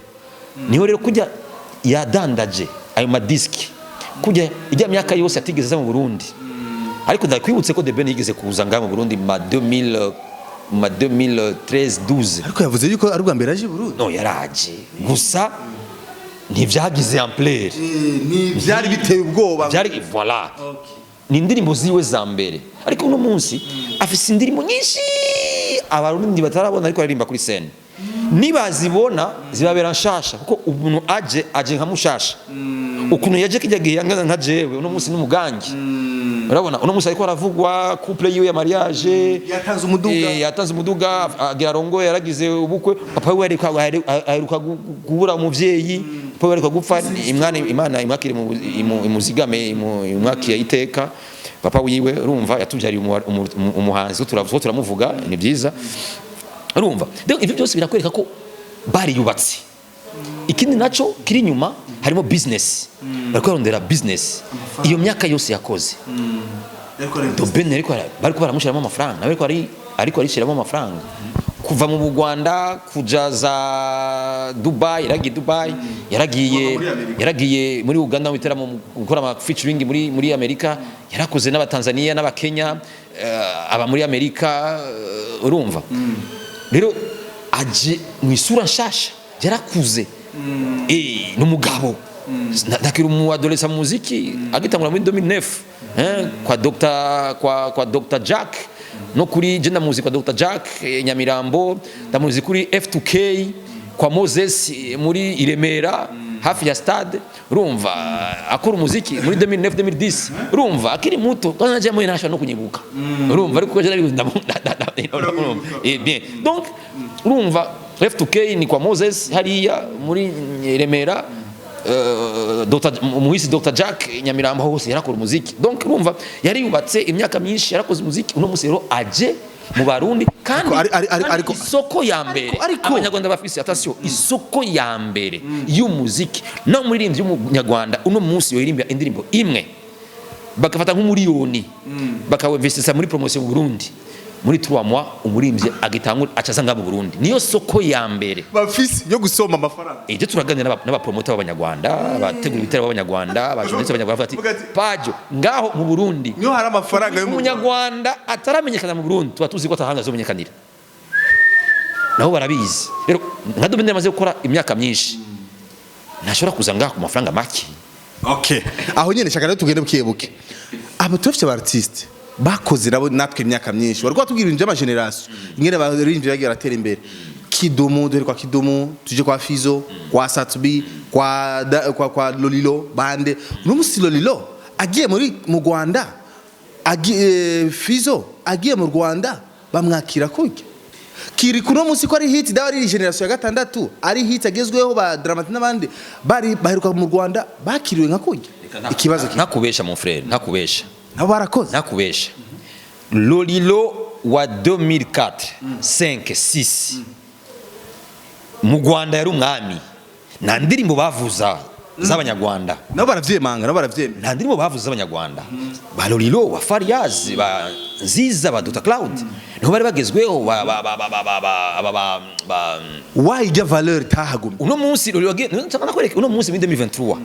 niho rero kujya yadandaje ayo madiski kujya ijya myaka yose atigeze mu Burundi ariko ndakwibutse ko Deben yigeze kuza ngaha mu Burundi ma 2013-12 ariko yavuze yuko ari ubwa mbere aje Burundi no yaraje gusa ntivyagize ampleur ntivyari biteye ubwoba byari voilà ni indirimbo ziwe za mbere ariko uno munsi afise indirimbo nyinshi abarundi batarabona ariko aririmba kuri scene nibazibona zibabera nshasha kuko umuntu aje nka mushasha ukuntu yaje kijya gihe nka jewe uno munsi n'umugangi urabona uno munsi ariko aravugwa couple yiwe ya mariage yatanze umuduga agira rongo yaragize ubukwe papa we aheruka kubura umuvyeyi papa we aheruka gupfa imana imwakire imuzigame imwakiye iteka papa wiwe urumva yatubyariye umuhanzi turamuvuga ni byiza urumva ibyo byose birakwereka ko bari yubatse ikindi naco kiri nyuma harimo business bariko barondera business iyo myaka yose yakoze Deben bariko baramushiramo amafaranga ariko arishiramo amafaranga kuva mu Rwanda kujaza Dubai yaragiye muri Uganda witera mu gukora ama featuring muri Amerika yarakoze n'abatanzania n'abakenya aba muri Amerika urumva rero aje mu isura nshasha yarakuze n'umugabo ndakira mu adolescent muziki agitangura muri 2009 kwa Dr Jack no kuri jenda muziki kwa Dr Jack Nyamirambo ndamuzi kuri F2K kwa Moses muri Iremera hafi ya stade urumva akora umuziki muri 2009-2010 urumva akiri muto kandi naje muri nasha no kunyibuka urumva ariko je bien donc urumva F2K ni kwa Moses hariya muri Remera umuhisi Dr Jack Nyamirambo hose yarakora umuziki donc urumva yari yubatse imyaka myinshi yarakoze umuziki uno musero aje mu barundi kandi ariko isoko ya mbere abanyarwanda bafise attention isoko ya mbere y'umuziki no muririmbyi w'umunyarwanda uno munsi yoyirimba indirimbo imwe bakafata nk'umuriyoni bakawinvestisa muri promotion mu Burundi muri 3 mois umurimbye agitangura acazanga mu Burundi niyo soko ya mbere bafise yo gusoma amafaranga ije turaganira n'abapromoter b'abanyarwanda bategura ibitero b'abanyarwanda abajournaliste b'abanyarwanda bati Pajo ngaho mu Burundi niyo hari amafaranga y'umunyarwanda ataramenyekana mu Burundi tuba tuzi ko atahanga zomenyekanira naho barabizi rero nka Domine amaze gukora imyaka myinshi ntashobora kuza ngaho ku mafaranga make. Okay aho nyene shaka rero tugende bukebuke abo tufite artiste bakoze nabo natwe imyaka myinshi bari kwatubwira inje ama generation ingene baririmvye bagiye ratera imbere Kidumu dore kwa Kidumu tuje kwa Fizo kwa Satbi kwa Lolilo bande n'umusi Lolilo agiye mu Rwanda agiye Fizo agiye mu Rwanda bamwakira kuki kiri kuno musi ko ari hit dawari generation ya gatandatu ari hit agezweho ba Dramati n'abandi bari baheruka mu Rwanda bakiriwe nka kuki ikibazo nakubesha mon frère nakubesha nabo barakoze nakubesha Lolilo wa 2004 5 6 mu Rwanda yari umwami nta ndirimbo bavuza z'abanyarwanda nabo baravyemanga nta ndirimbo bavuza z'abanyarwanda ba Lolilo wa Fariaz ba Nziza ba Dr Cloud niho bari bagezweho wajya valeur tahagumye uno munsi Lolilo nshaka nakwereka uno munsi 2023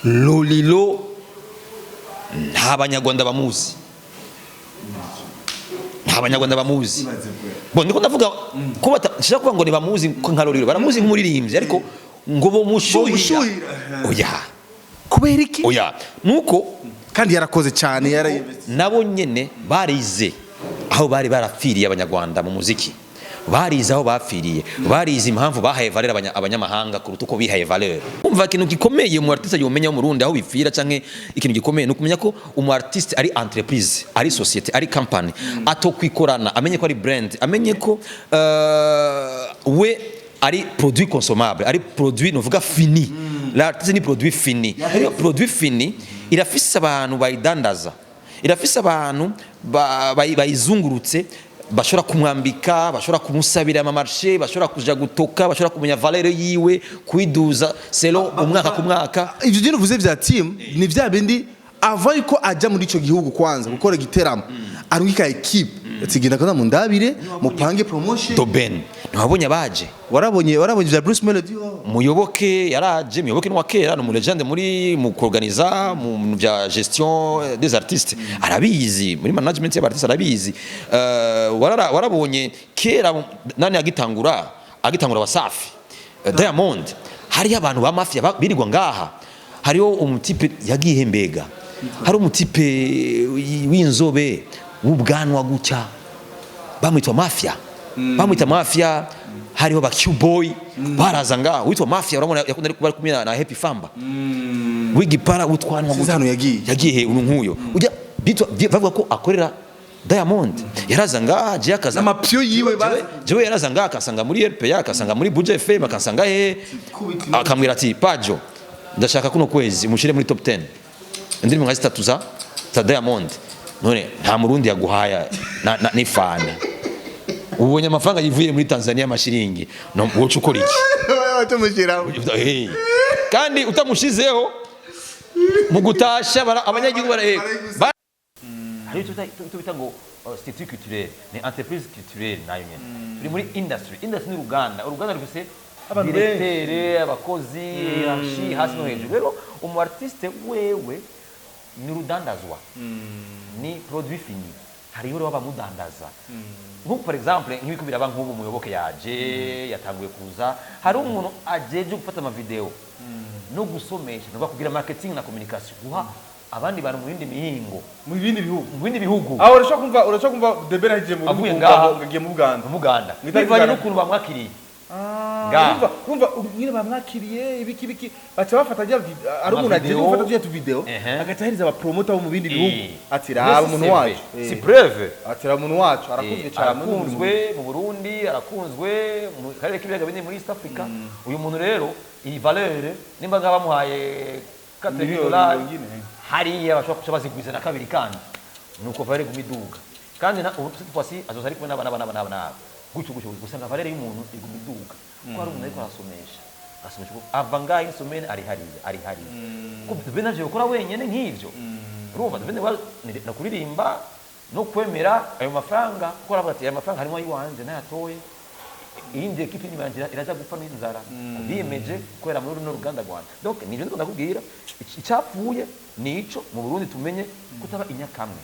Lolilo nta banyarwanda bamuzi bo ndiko ndavuga ko batashaka kuvuga ngo ni bamuzi ko nka Lolilo baramuzi nk'umuririmbyi ariko ngo bo mushuhira oya kubera iki oya nuko kandi yarakoze cyane nabo nyene barize aho bari barapfiriye abanyarwanda mu muziki barize aho bapfiriye barize impamvu bahaye valeur abanyamahanga kuruta uko bihaye valeur umva ikintu gikomeye mu artiste yomenya mu Burundi aho bipfira canke ikintu gikomeye nukumenya ko umu artiste ari entreprise ari societe ari company atokwikorana amenye ko ari brand amenye ko we ari produit consommable ari produit novuga fini l'artiste ni produit fini ari produit fini irafise abantu bayidandaza irafise abantu bayizungurutse bashobora kumwambika bashobora kumusabira ama marché bashobora kuja gutoka bashobora kumenya valeur yiwe kuiduza selo umwaka ku mwaka ivyo bintu vuze vya team ni vya bindi avant ko aja muri ico gihugu kwanza gukora giteramo arungika equipe tsigenda kaza mu ndabire mupange promotion Doben nabonye baje warabonye vya Bruce Melody muyoboke yaraje muyoboke no wakera no mu legende muri mu organiza mu vya gestion des artistes arabizi muri management y'abartistes arabizi warabonye kera nani agitangura Wasafi Diamond hari abantu ba mafia birirwa ngaha hariho umutipe yagiye mbega hari umutipe w'inzobe ubwanwa gucya bamwitwa mafia hariho ba Q-boy baraza nga witwa mafia urabona yakunda ari kumwe na Happy Famba wigipara utwanwa gucya yagiye ununkuyo ujya bavuga ko akorera Diamond yaraza nga je akaza amapyo yiwe jewe yaraza nga akasanga muri RPA akasanga muri Buja FM akasanga akamwira ati Pajo ndashaka kuno kwezi mushire muri top 10 ndiri mu ngazita tuza za Diamond none nta murundi yaguhaya ni fana ubonye amafaranga yivuye muri Tanzania amashiringi no wocu ukora iki tumushiraho kandi utamushizeho mu gutasha abanyagihugu hari tubita ngo statut culturel ni entreprise culturelle nayo nyene turi muri industry ni uruganda rufise directeur abakozi hasi no hejuru rero umu artiste wewe ni rudandazwa ni produit fini hari yoro bamudandaza nko par exemple nk'ibikubira abantu nk'ubu muyoboke yaje yatanguye kuza hari umuntu ajeje gufata ama video no gusomesha no kugira marketing na communication guha abandi bantu mu bindi mihingo mu bindi bihugu aho urashaka kumva debera hije mu ngagiye mu Buganda bivanye n'ukuntu bamwakiriye Umva nyine bamwakiriye ibiki bacha bafata ari umuntu agiye gufata tuje tu video agatahiriza aba promoter bo mu bindi bihugu ati raba umuntu wacu si preuve ati raba umuntu wacu arakunzwe cyane arakunzwe mu Burundi arakunzwe mu karere k'ibiyaga binini muri East Africa uyu muntu rero iyi valeur nimba ngabamuhaye $4 hariya bashobora kuca bazigwiza na kabiri kandi nuko vare gumiduga kandi na cette fois-ci azoza ari kumwe n'abana gutyo gusanga valere y'umuntu igumiduka ko hari umuntu ariko arasomesha ava ngaho insomene ari hariya ko benavyo ukora wenyene nk'ivyo urumva bene nakuririmba no kwemera ayo mafaranga ko aravuga ati ayo mafaranga harimo ayiwanje nayatoye iyindi ekipe nyuma yanjye iraza gupfa n'inzara biyemeje kwera muri runo ruganda rwanda donc nivyo ndiko ndakubwira icyapfuye nico mu Burundi tumenye kutaba inyakamwe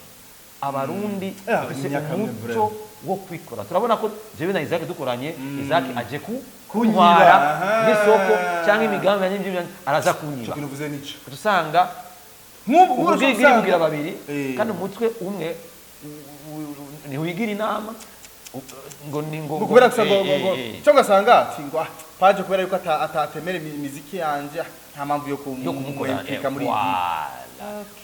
abarundi bafise umuco wo kwikora turabona ko jewe na Isaac dukoranye Isaac aje kuntwara n'isoko cyangwa imigambi y'imbyimbi araza kunyiba tusanga nk'ubwira babiri kandi umutwe umwe ni wigira inama ngo kubera ngo cyo gasanga ngo paje kubera yuko atatemere imiziki yanje nta mpamvu yo kumukora muri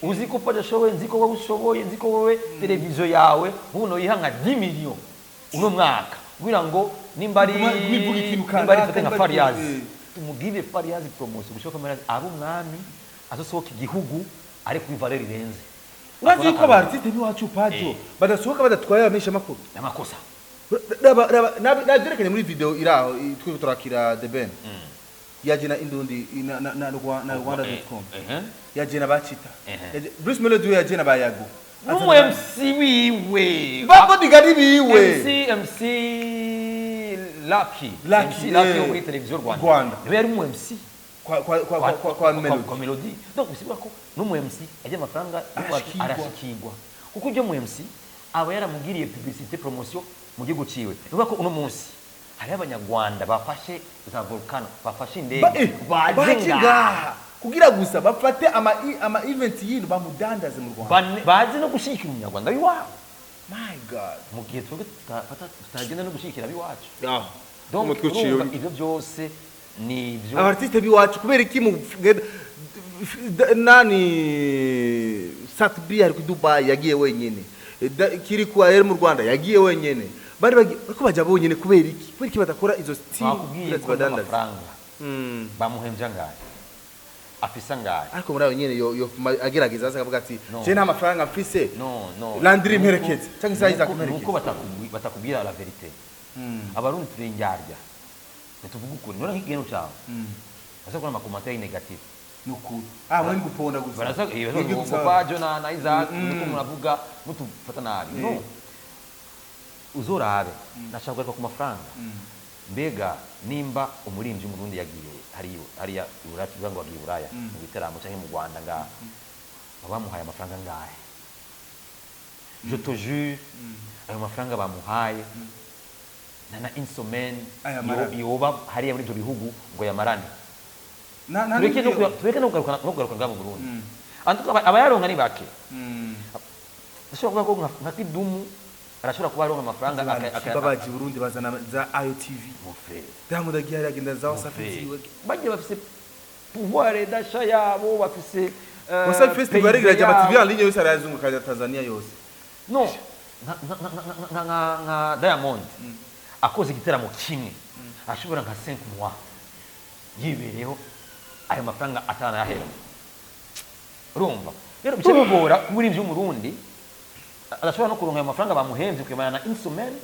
uzi ko paje showe nzi ko ushoboye nzi ko wowe televiziyo yawe uno yiha nka 10 million uno mwaka kugira ngo nimbari fate nka Partage tumugive Partage promotion gushoka mara abo mwami azosohoka igihugu ari kuri valeur irenze urazi ko abartiste ni wacu pajo badasohoka badatwaye abamisha makuru amakosa najerekanye muri video iraho twiko turakira The Ben yaje na indundi na Rwanda.com yaje na bacita Bruce Melody yaje na bayago MC wiwe babodigari biwe MC Lucky muri televiziyo Rwanda yari mu MC kwa Melody donc bisibwa ko no mu MC aje amafaranga arashikirwa kuko ujye mu MC aba yaramugiriye publicité promotion mu gihugu ciwe bivuga ko uno munsi hari abanyarwanda bafashe za volcano bafashe indege bazinga kugira gusa bafate ama event yino bamudandaze mu Rwanda bazi no gushikira umunyarwanda biwabo my god mu gihe twebwe tutagenda no gushikira biwacu donc ivyo byose nivyo abartiste biwacu kubera iki mu nani Satbi ari ku Dubai yagiye wenyene kiri kwa mu Rwanda yagiye wenyene bari ko bajya bonyene kubera iki badakora izo steam badandaza bamuhemja ngaye afisa ngaye ariko muri nyene yo agerageza akavuga ati je nta mafaranga mfise landry mperekeze cyangwa isayiza kumerekeza nuko batakubwira la verite abarundi turengyarya nituvuga ukuri nora nk'igeno cyawe basa kuna makomantere negative nukuri mwe nguponda gusa barasa iyo Pajo na Isaac nuko muravuga mutufata nabi no uzorabe nashaka ku mafaranga mbega nimba umurinzi mu Burundi yagiye hariya urati ngo wagiye Buraya mu biteramo cyangwa mu Rwanda nga bamuhaye amafaranga ngahe je te jure ayo mafaranga bamuhaye na insomene yoba hariya muri ibyo bihugu ngo yamarane tureke no kugaruka ngaho mu Burundi abayaronka ni bake ndashobora kuvuga ko nka Kidumu arashobora kuba aronka amafaranga babaji Burundi bazana za IOTV mon frère damudagiye aragenda za wasafiti bagiye bafise pouvoir d'achat yabo bafise wasa festival igiraje ama TV en ligne yose arazunguka ya Tanzania yose no nka Diamond akoze igiteramo kimwe ashobora nka 5 mois yibereho ayo mafaranga atana yahera urumva rero bice bigora kuburi ivyo Murundi adashobora no kuronka ayo mafaranga bamuhemvye kwemana na insomene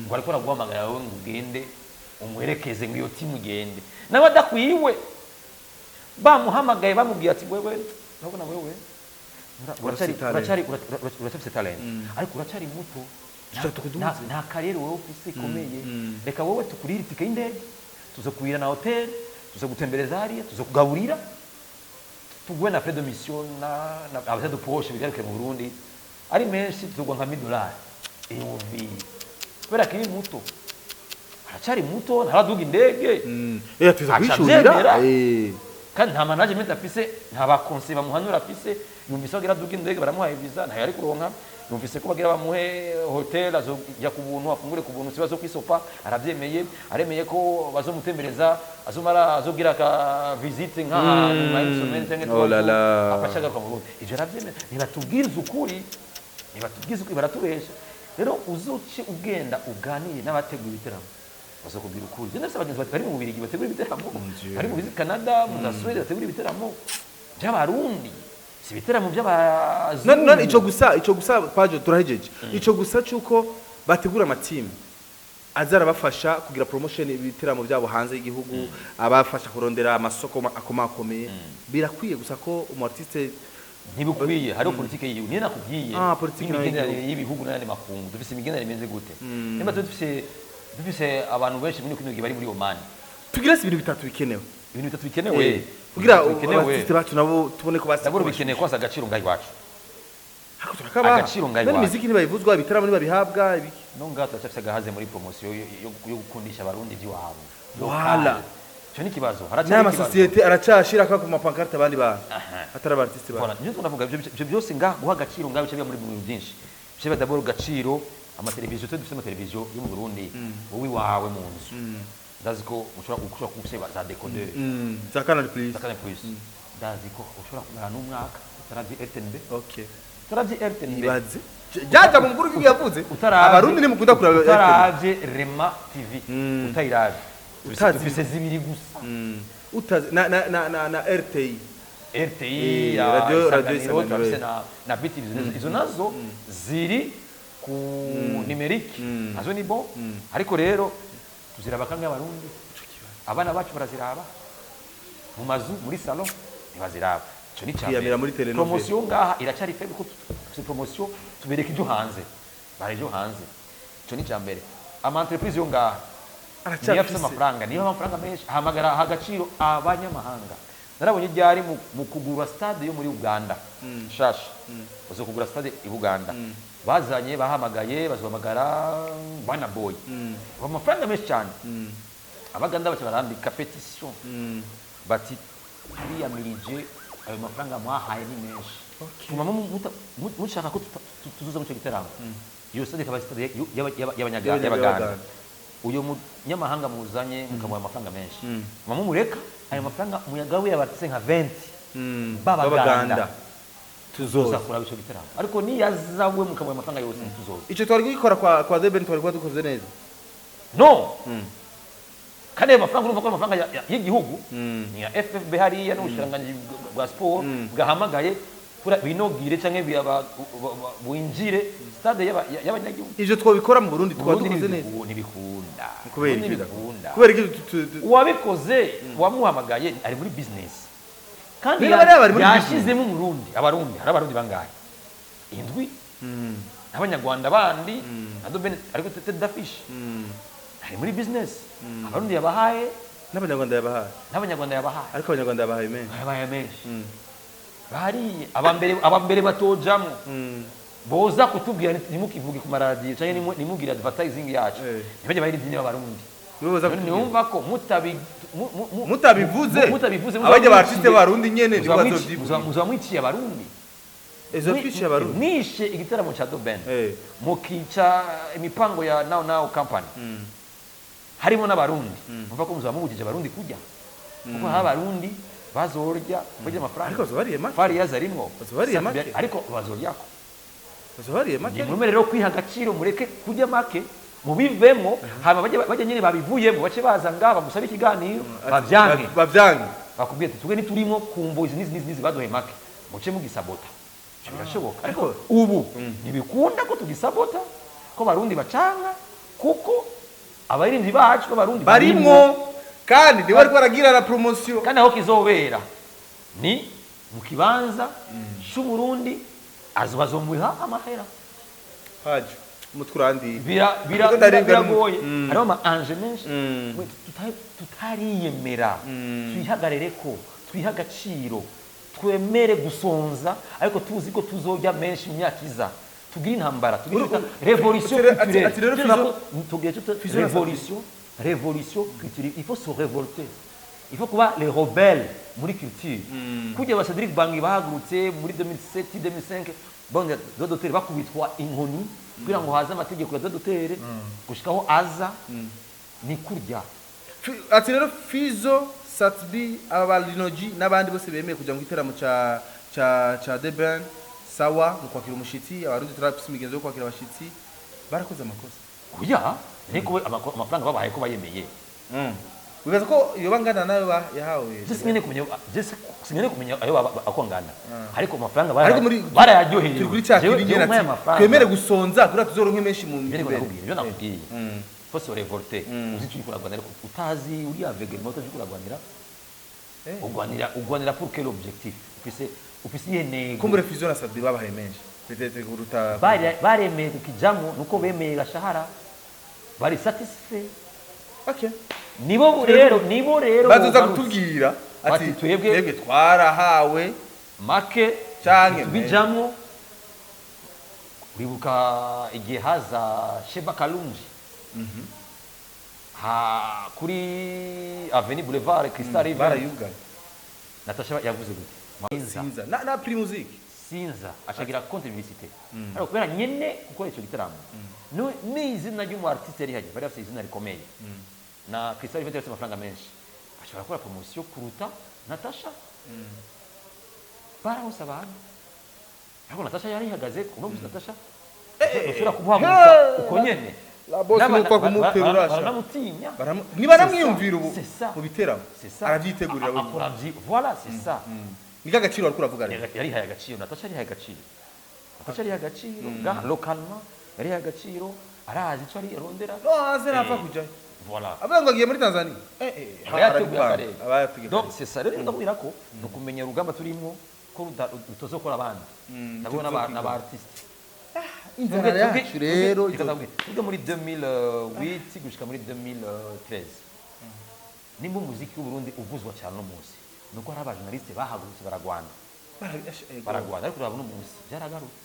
ngo ariko araguhamagara wowe ngo ugende umwerekeze ngo iyo timu igende nawe adakwiwe bamuhamagaye bamubwiye ati wewe urabona wewe uracari talent ariko uracari muto nta karere wowe ufise ikomeye reka wowe tukurira itike y'indege tuzokuira na hotel tuzogutembereza hariya tuzokugaburira tuguwe na frais de mission na abasa de poche bigaruke mu Burundi ari menshi tuzogwa nka $1000 eyovi kubera kiri muto aracari muto ntaraduga indege tuzakwishurira kandi nta management afise nta bakonse bamuhanura afise yumvise agira duga indege baramuhaye visa nta yari kuronka yumvise ko bagira bamuhe hotel azojya ku buntu afungure ku buntu sibazo kwisopa aravyemeye aremeye ko bazomutembereza azogira ka visite nka insomene cyangwa afashaga kwa Burundi ivyo aravyemeye nibatubwiriza ukuri baraturesha rero uzoce ugenda uganire n'abategura ibiteramo bazokubwira ukuri je ndetse abagenzi bari mu Birigi bategura ibiteramo bari mu Canada mu Sweden bategura ibiteramo by'abarundi si ibiteramo by'abazungu. none ico gusa paje turahejeje ico gusa cyuko bategura amateam azara bafasha kugira promotion ibiteramo byabo hanze y'igihugu abafasha kurondera amasoko akomakomeye birakwiye gusa ko umu artiste ntibukwiye hari politike y'igihugu niyo nakubwiye imigenderanire y'ibihugu n'andi makungu dufise imigenderanire imeze gute nimba dufise abantu benshi muri kino gihe bari muri Oman tugira ibintu bitatu bikenewe kugira abartiste bacu nabo tubone ko basa daburo bikeneye kwasa agaciro ngaho iwacu hako turakaba agaciro ngaho iwacu n'imiziki nibavuzwa ibitaramo nibabihabwa ibiki no ngaho turacafise agahaze muri promotion yo gukundisha abarundi by'iwabo wala cyo nikibazo n'ama societe aracashira kwa kuma pancarte abandi ba atari abartiste ba voilà niyo tunavuga ibyo byose ngaho guha agaciro ngaho cyo muri bintu byinshi cyo daburo gaciro amateleviziyo dufise amateleviziyo yo mu Burundi wowe wawe mu nzu ndazi ko ushobora guseba za decodeur za Canal Plus ndazi ko ushobora kugana n'umwaka utaravye RTNB okay utaravye RTNB ibaze jaja mu mukuru yavuze abarundi ni mukunda kuraba utaravye Rema TV utayiravye dufise zibiri gusa utazi na RTI radio tufise na BTV izo nazo ziri ku numerique nazo ni bon ariko rero tuziraba kamwe abarundi abana bacu baraziraba mu mazu muri salon ntibaziraba cyo ni cyane promotion ngaha iracari faible ko promotion tubereka ibyo hanze barejo hanze cyo ni cyambere ama entreprise yo ngaha aracafise amafaranga niyo amafaranga menshi hamagara hagaciro abanyamahanga narabonye ryari mu kugura stade yo muri Uganda shasha uzo kugura stade i Uganda bazanye bahamagaye bazomagara bana boy amafaranga menshi cyane abaganda bacu barambika petition bati hariyamirije ayo mafaranga mwahaye ni menshi tuma mushaka ko tuzuza mu cyo giteramo yose de kabasitade y'abanyaganda uyo munyamahanga muzanye mukamuha amafaranga menshi mumureka ayo mafaranga muyagawe yabatse nka 20 babaganda tuzoza kuraba ico giteramo ariko ni yazawe mukamuha amafaranga yose tuzoza ico twari gukora kwa The Ben twari dukoze neza no kandi amafaranga urumva ko amafaranga y'igihugu ni ya FFB hariya n'ubushiranganje bwa sport bwahamagaye kura binogire canke buinjire stade y'abanyagihugu ivyo twabikora mu Burundi twadukoze neza ntibikunda kubera iki uwabikoze wamuhamagaye ari muri business kandi yashizemo umurundi abarundi hari abarundi bangahe indwi abanyarwanda bandi ado ben ariko tete dafish ari muri business abarundi yabahaye n'abanyarwanda yabahaye ariko abanyarwanda yabahaye menshi bari abambere batojamo boza kutubwira nimukivuge ku maradiyo cyane nimugira advertising yacu nibajye bayirimbye abarundi niumva ko mutabivuze abajye bartiste barundi nyene muzamwiciye abarundi twiciye abarundi nishe igitaramo cha Doben mukica imipango ya now company harimo n'abarundi mvuga ko muzamubujije abarundi kujya kuko abarundi bazorya bajye amafaranga ariko zobariye make fari yazarimwo ariko bazoryako make mu rero kwiha agaciro mureke kujya make mubivemo hama bajye nyine babivuyemo bace baza ngaba musaba ikiganiro bavyange bakubwiye ati tuge niturimo kumbozi nizi baduhe make muce mugisabota birashoboka ariko ubu nibikunda ko tugisabota ko barundi bacanga kuko abarinzi bacu ko barundi barimwo kandi ni bari kwaragira la promotion kandi aho kizobera ni mu kibanza cy'Uburundi azobazomwiha amahera haje umuturandi biragoye ariho ama anje menshi tutariyemera twihagarere ko twiha agaciro twemere gusonza ariko tuzi ko tuzojya menshi mu myaka iza tugira intambara tugira revolution culturelle révolution culturelle il faut se révolter il faut kuba les rebelles muri culture kujya ba Cedric Bangi bahagurutse muri 2007 2005 bonga dodotere bakubitwa inkoni kugira ngo haza amategeko ya dodotere gushikaho aza ni kurya ati rero Fizo Satbi abalinoji nabandi bose bemeye kuja mu giteramo cha The Ben sawa mu kwakira umushitsi abarundi turapise imigenzo yo kwakira abashitsi barakoze amakosa kuya niko amafaranga babahaye ko bayemeye wibaza ko yoba ngana nayo yahawe singene kumenya ayo akongana ariko amafaranga barayaryoheye turi kuri cyakiri nyene ati twemere gusonza kuri tuzoronke menshi mu mbere ibyo nakubwiye fose revolte uzi turi kuragwanira utazi uri avege moto turi kuragwanira ugwanira pour quel objectif ufise yene kumbure fusion na sabbi babahaye menshi peut-être kuruta baremeye kukijamo nuko bemeye gashahara bari satisfait. Okay. Nibo rero bazuza kutubwira ati twebwe twarahawe make canke bijamwo uribuka igihe haza Sheba Kalunji kuri Avenue Boulevard Crystal River barayuga Natasha yavuze gute Sinza na Prix Music Sinza acagira contribution ariko kubera nyene gukora ico gitaramo ni izina ry'umu artiste yari haje bari afite izina rikomeye na Crystal River yose amafaranga menshi ashobora gukora promotion kuruta Natasha barahose abantu ariko Natasha yari ihagaze uno musi Natasha ushobora kubuhaguruka uko nyene la boss nuko kumuterura baramutinya niba namwiyumvira ubu mu biteramo aravyitegurira we akora voilà c'est ça nika gaciro ariko uravuga rero yari haye agaciro Natasha yari haye agaciro Natasha yari haye agaciro localement yari haye agaciro arazi cyo ari rondera no haze napfa kujayo voilà abango agiye muri Tanzania donc c'est ça rero ndabwira ko no kumenya rugamba turimo ko utozokora abandi ndabona n'aba artiste inzara yacu rero tuga muri 2008 gushika muri 2013 nimba umuziki w'u Burundi uvuzwa cyane no munsi nuko hari abajournaliste bahagurutse baragwana ariko urabona umunsi byaragarutse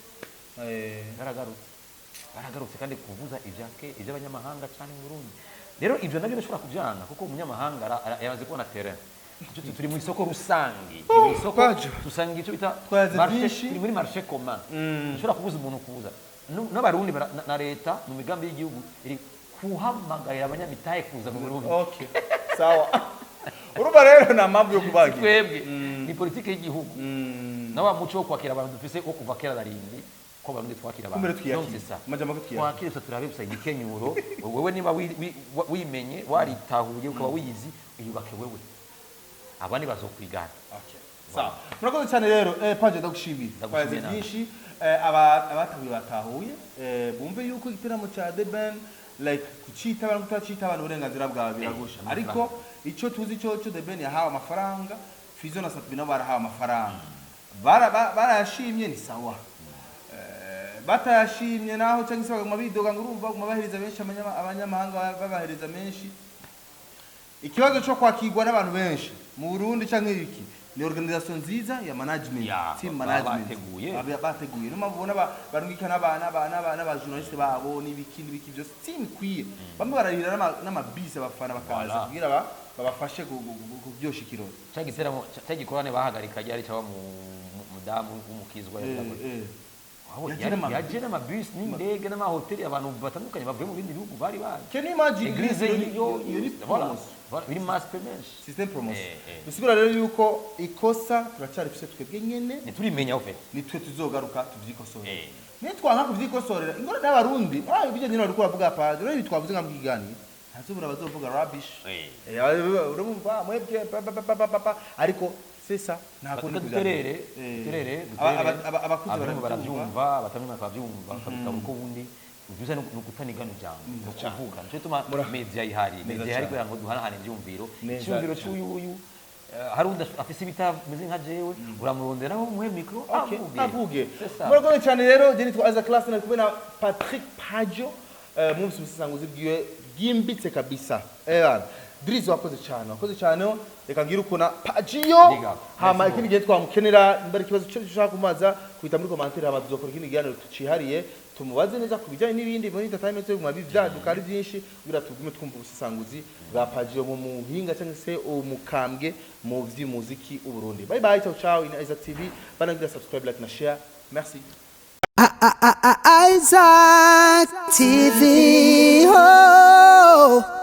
kandi kuvuza iby'abanyamahanga cyane mu Burundi rero ibyo nabyo bishobora kubyanga kuko umunyamahanga yaraze kubona terrain turi mu isoko rusangi mu isoko dusanga icyo bita marché muri marché commun ushobora kubuza umuntu kubuza n'abarundi na leta mu migambi y'igihugu iri kuhamagarira abanyamitahe kuza mu Burundi. Okay sawa urumva rero na mpamvu yo kubagira twebwe ni politike y'igihugu nawa muco wo kwakira abantu dufise wo kuva kera darindi ko barundi twakira abantu donc c'est ça majama ko twakira so turabe gusa igikenyuro wewe niba wimenye waritahuye ukaba wiyizi uyubake wewe abandi bazokwigana. Okay sawa murakoze cyane rero Partage ndagushimiye kwaze byinshi abatahuye batahuye bumve yuko igiteramo cya The Band like kucita abantu kutacita abantu uburenganzira bwawe biragusha ariko ico tuzi cyo The Band yahawe amafaranga Fizo na Satbina barahawe amafaranga barayashimye ni sawa batayashimye naho cyangwa se baguma bidoga ngo urumva baguma benshi abanyamahanga babahereza menshi ikibazo cyo kwakirwa n'abantu benshi mu Burundi cyangwa iki ni organisation nziza ya management team management bateguye no mabona barungika n'aba journaliste babo n'ibiki byo team kwiye bamwe bararira n'amabisi abafana bakaza kugira babafashe kubyosha ikirori cyagiteramo cyagikorane bahagarika ryari cyaba mu mudamu w'umukizwa yaje n'amabisi n'indege n'amahoteli abantu batandukanye bavuye mu bindi bihugu bari baje can you imagine eglise biri mass payment system promotion bisigura rero yuko ikosa turacyari fise twebwe nyene niturimenya ofe nitwe tuzogaruka tuvyikosorera nitwanka kuvyikosorera ingora n'abarundi bijye nyine bariko bavuga Partage rero bitwavuze nka mbigani ntazobura bazovuga rubbish urumva mwebwe ariko sesa nako duterere abakuze barabyumva batamwe bakabyumva bakabuka ubundi uvuze no gutanigana ijambo no kuvuga cyo tuma media ihari kugira ngo duhanahane ibyumviro cyumviro cy'uyu hari undi afise bitameze nka jewe uramuronderaho muhe micro avuge murakoze cyane rero je nitwa Aza Class na kubena Patrick Pajo mu musanguzi bwimbitse kabisa Drizo wakoze cyane reka ngira ukuna Pagio hama ikindi gihe twamukenera imbere kibazo cyo ushaka kumaza kwita muri commentaire hama tuzokora ikindi gihe tucihariye tumubaze neza kubijanye n'ibindi muri entertainment yo mu bivyaduka ari byinshi kugira tugume twumva ubusanguzi bwa Pagio mu muhinga cyangwa se umukambwe mu vy'umuziki u Burundi. Bye bye, ciao in Isaac TV banagira subscribe, like na share. Merci. Isaac TV. Oh.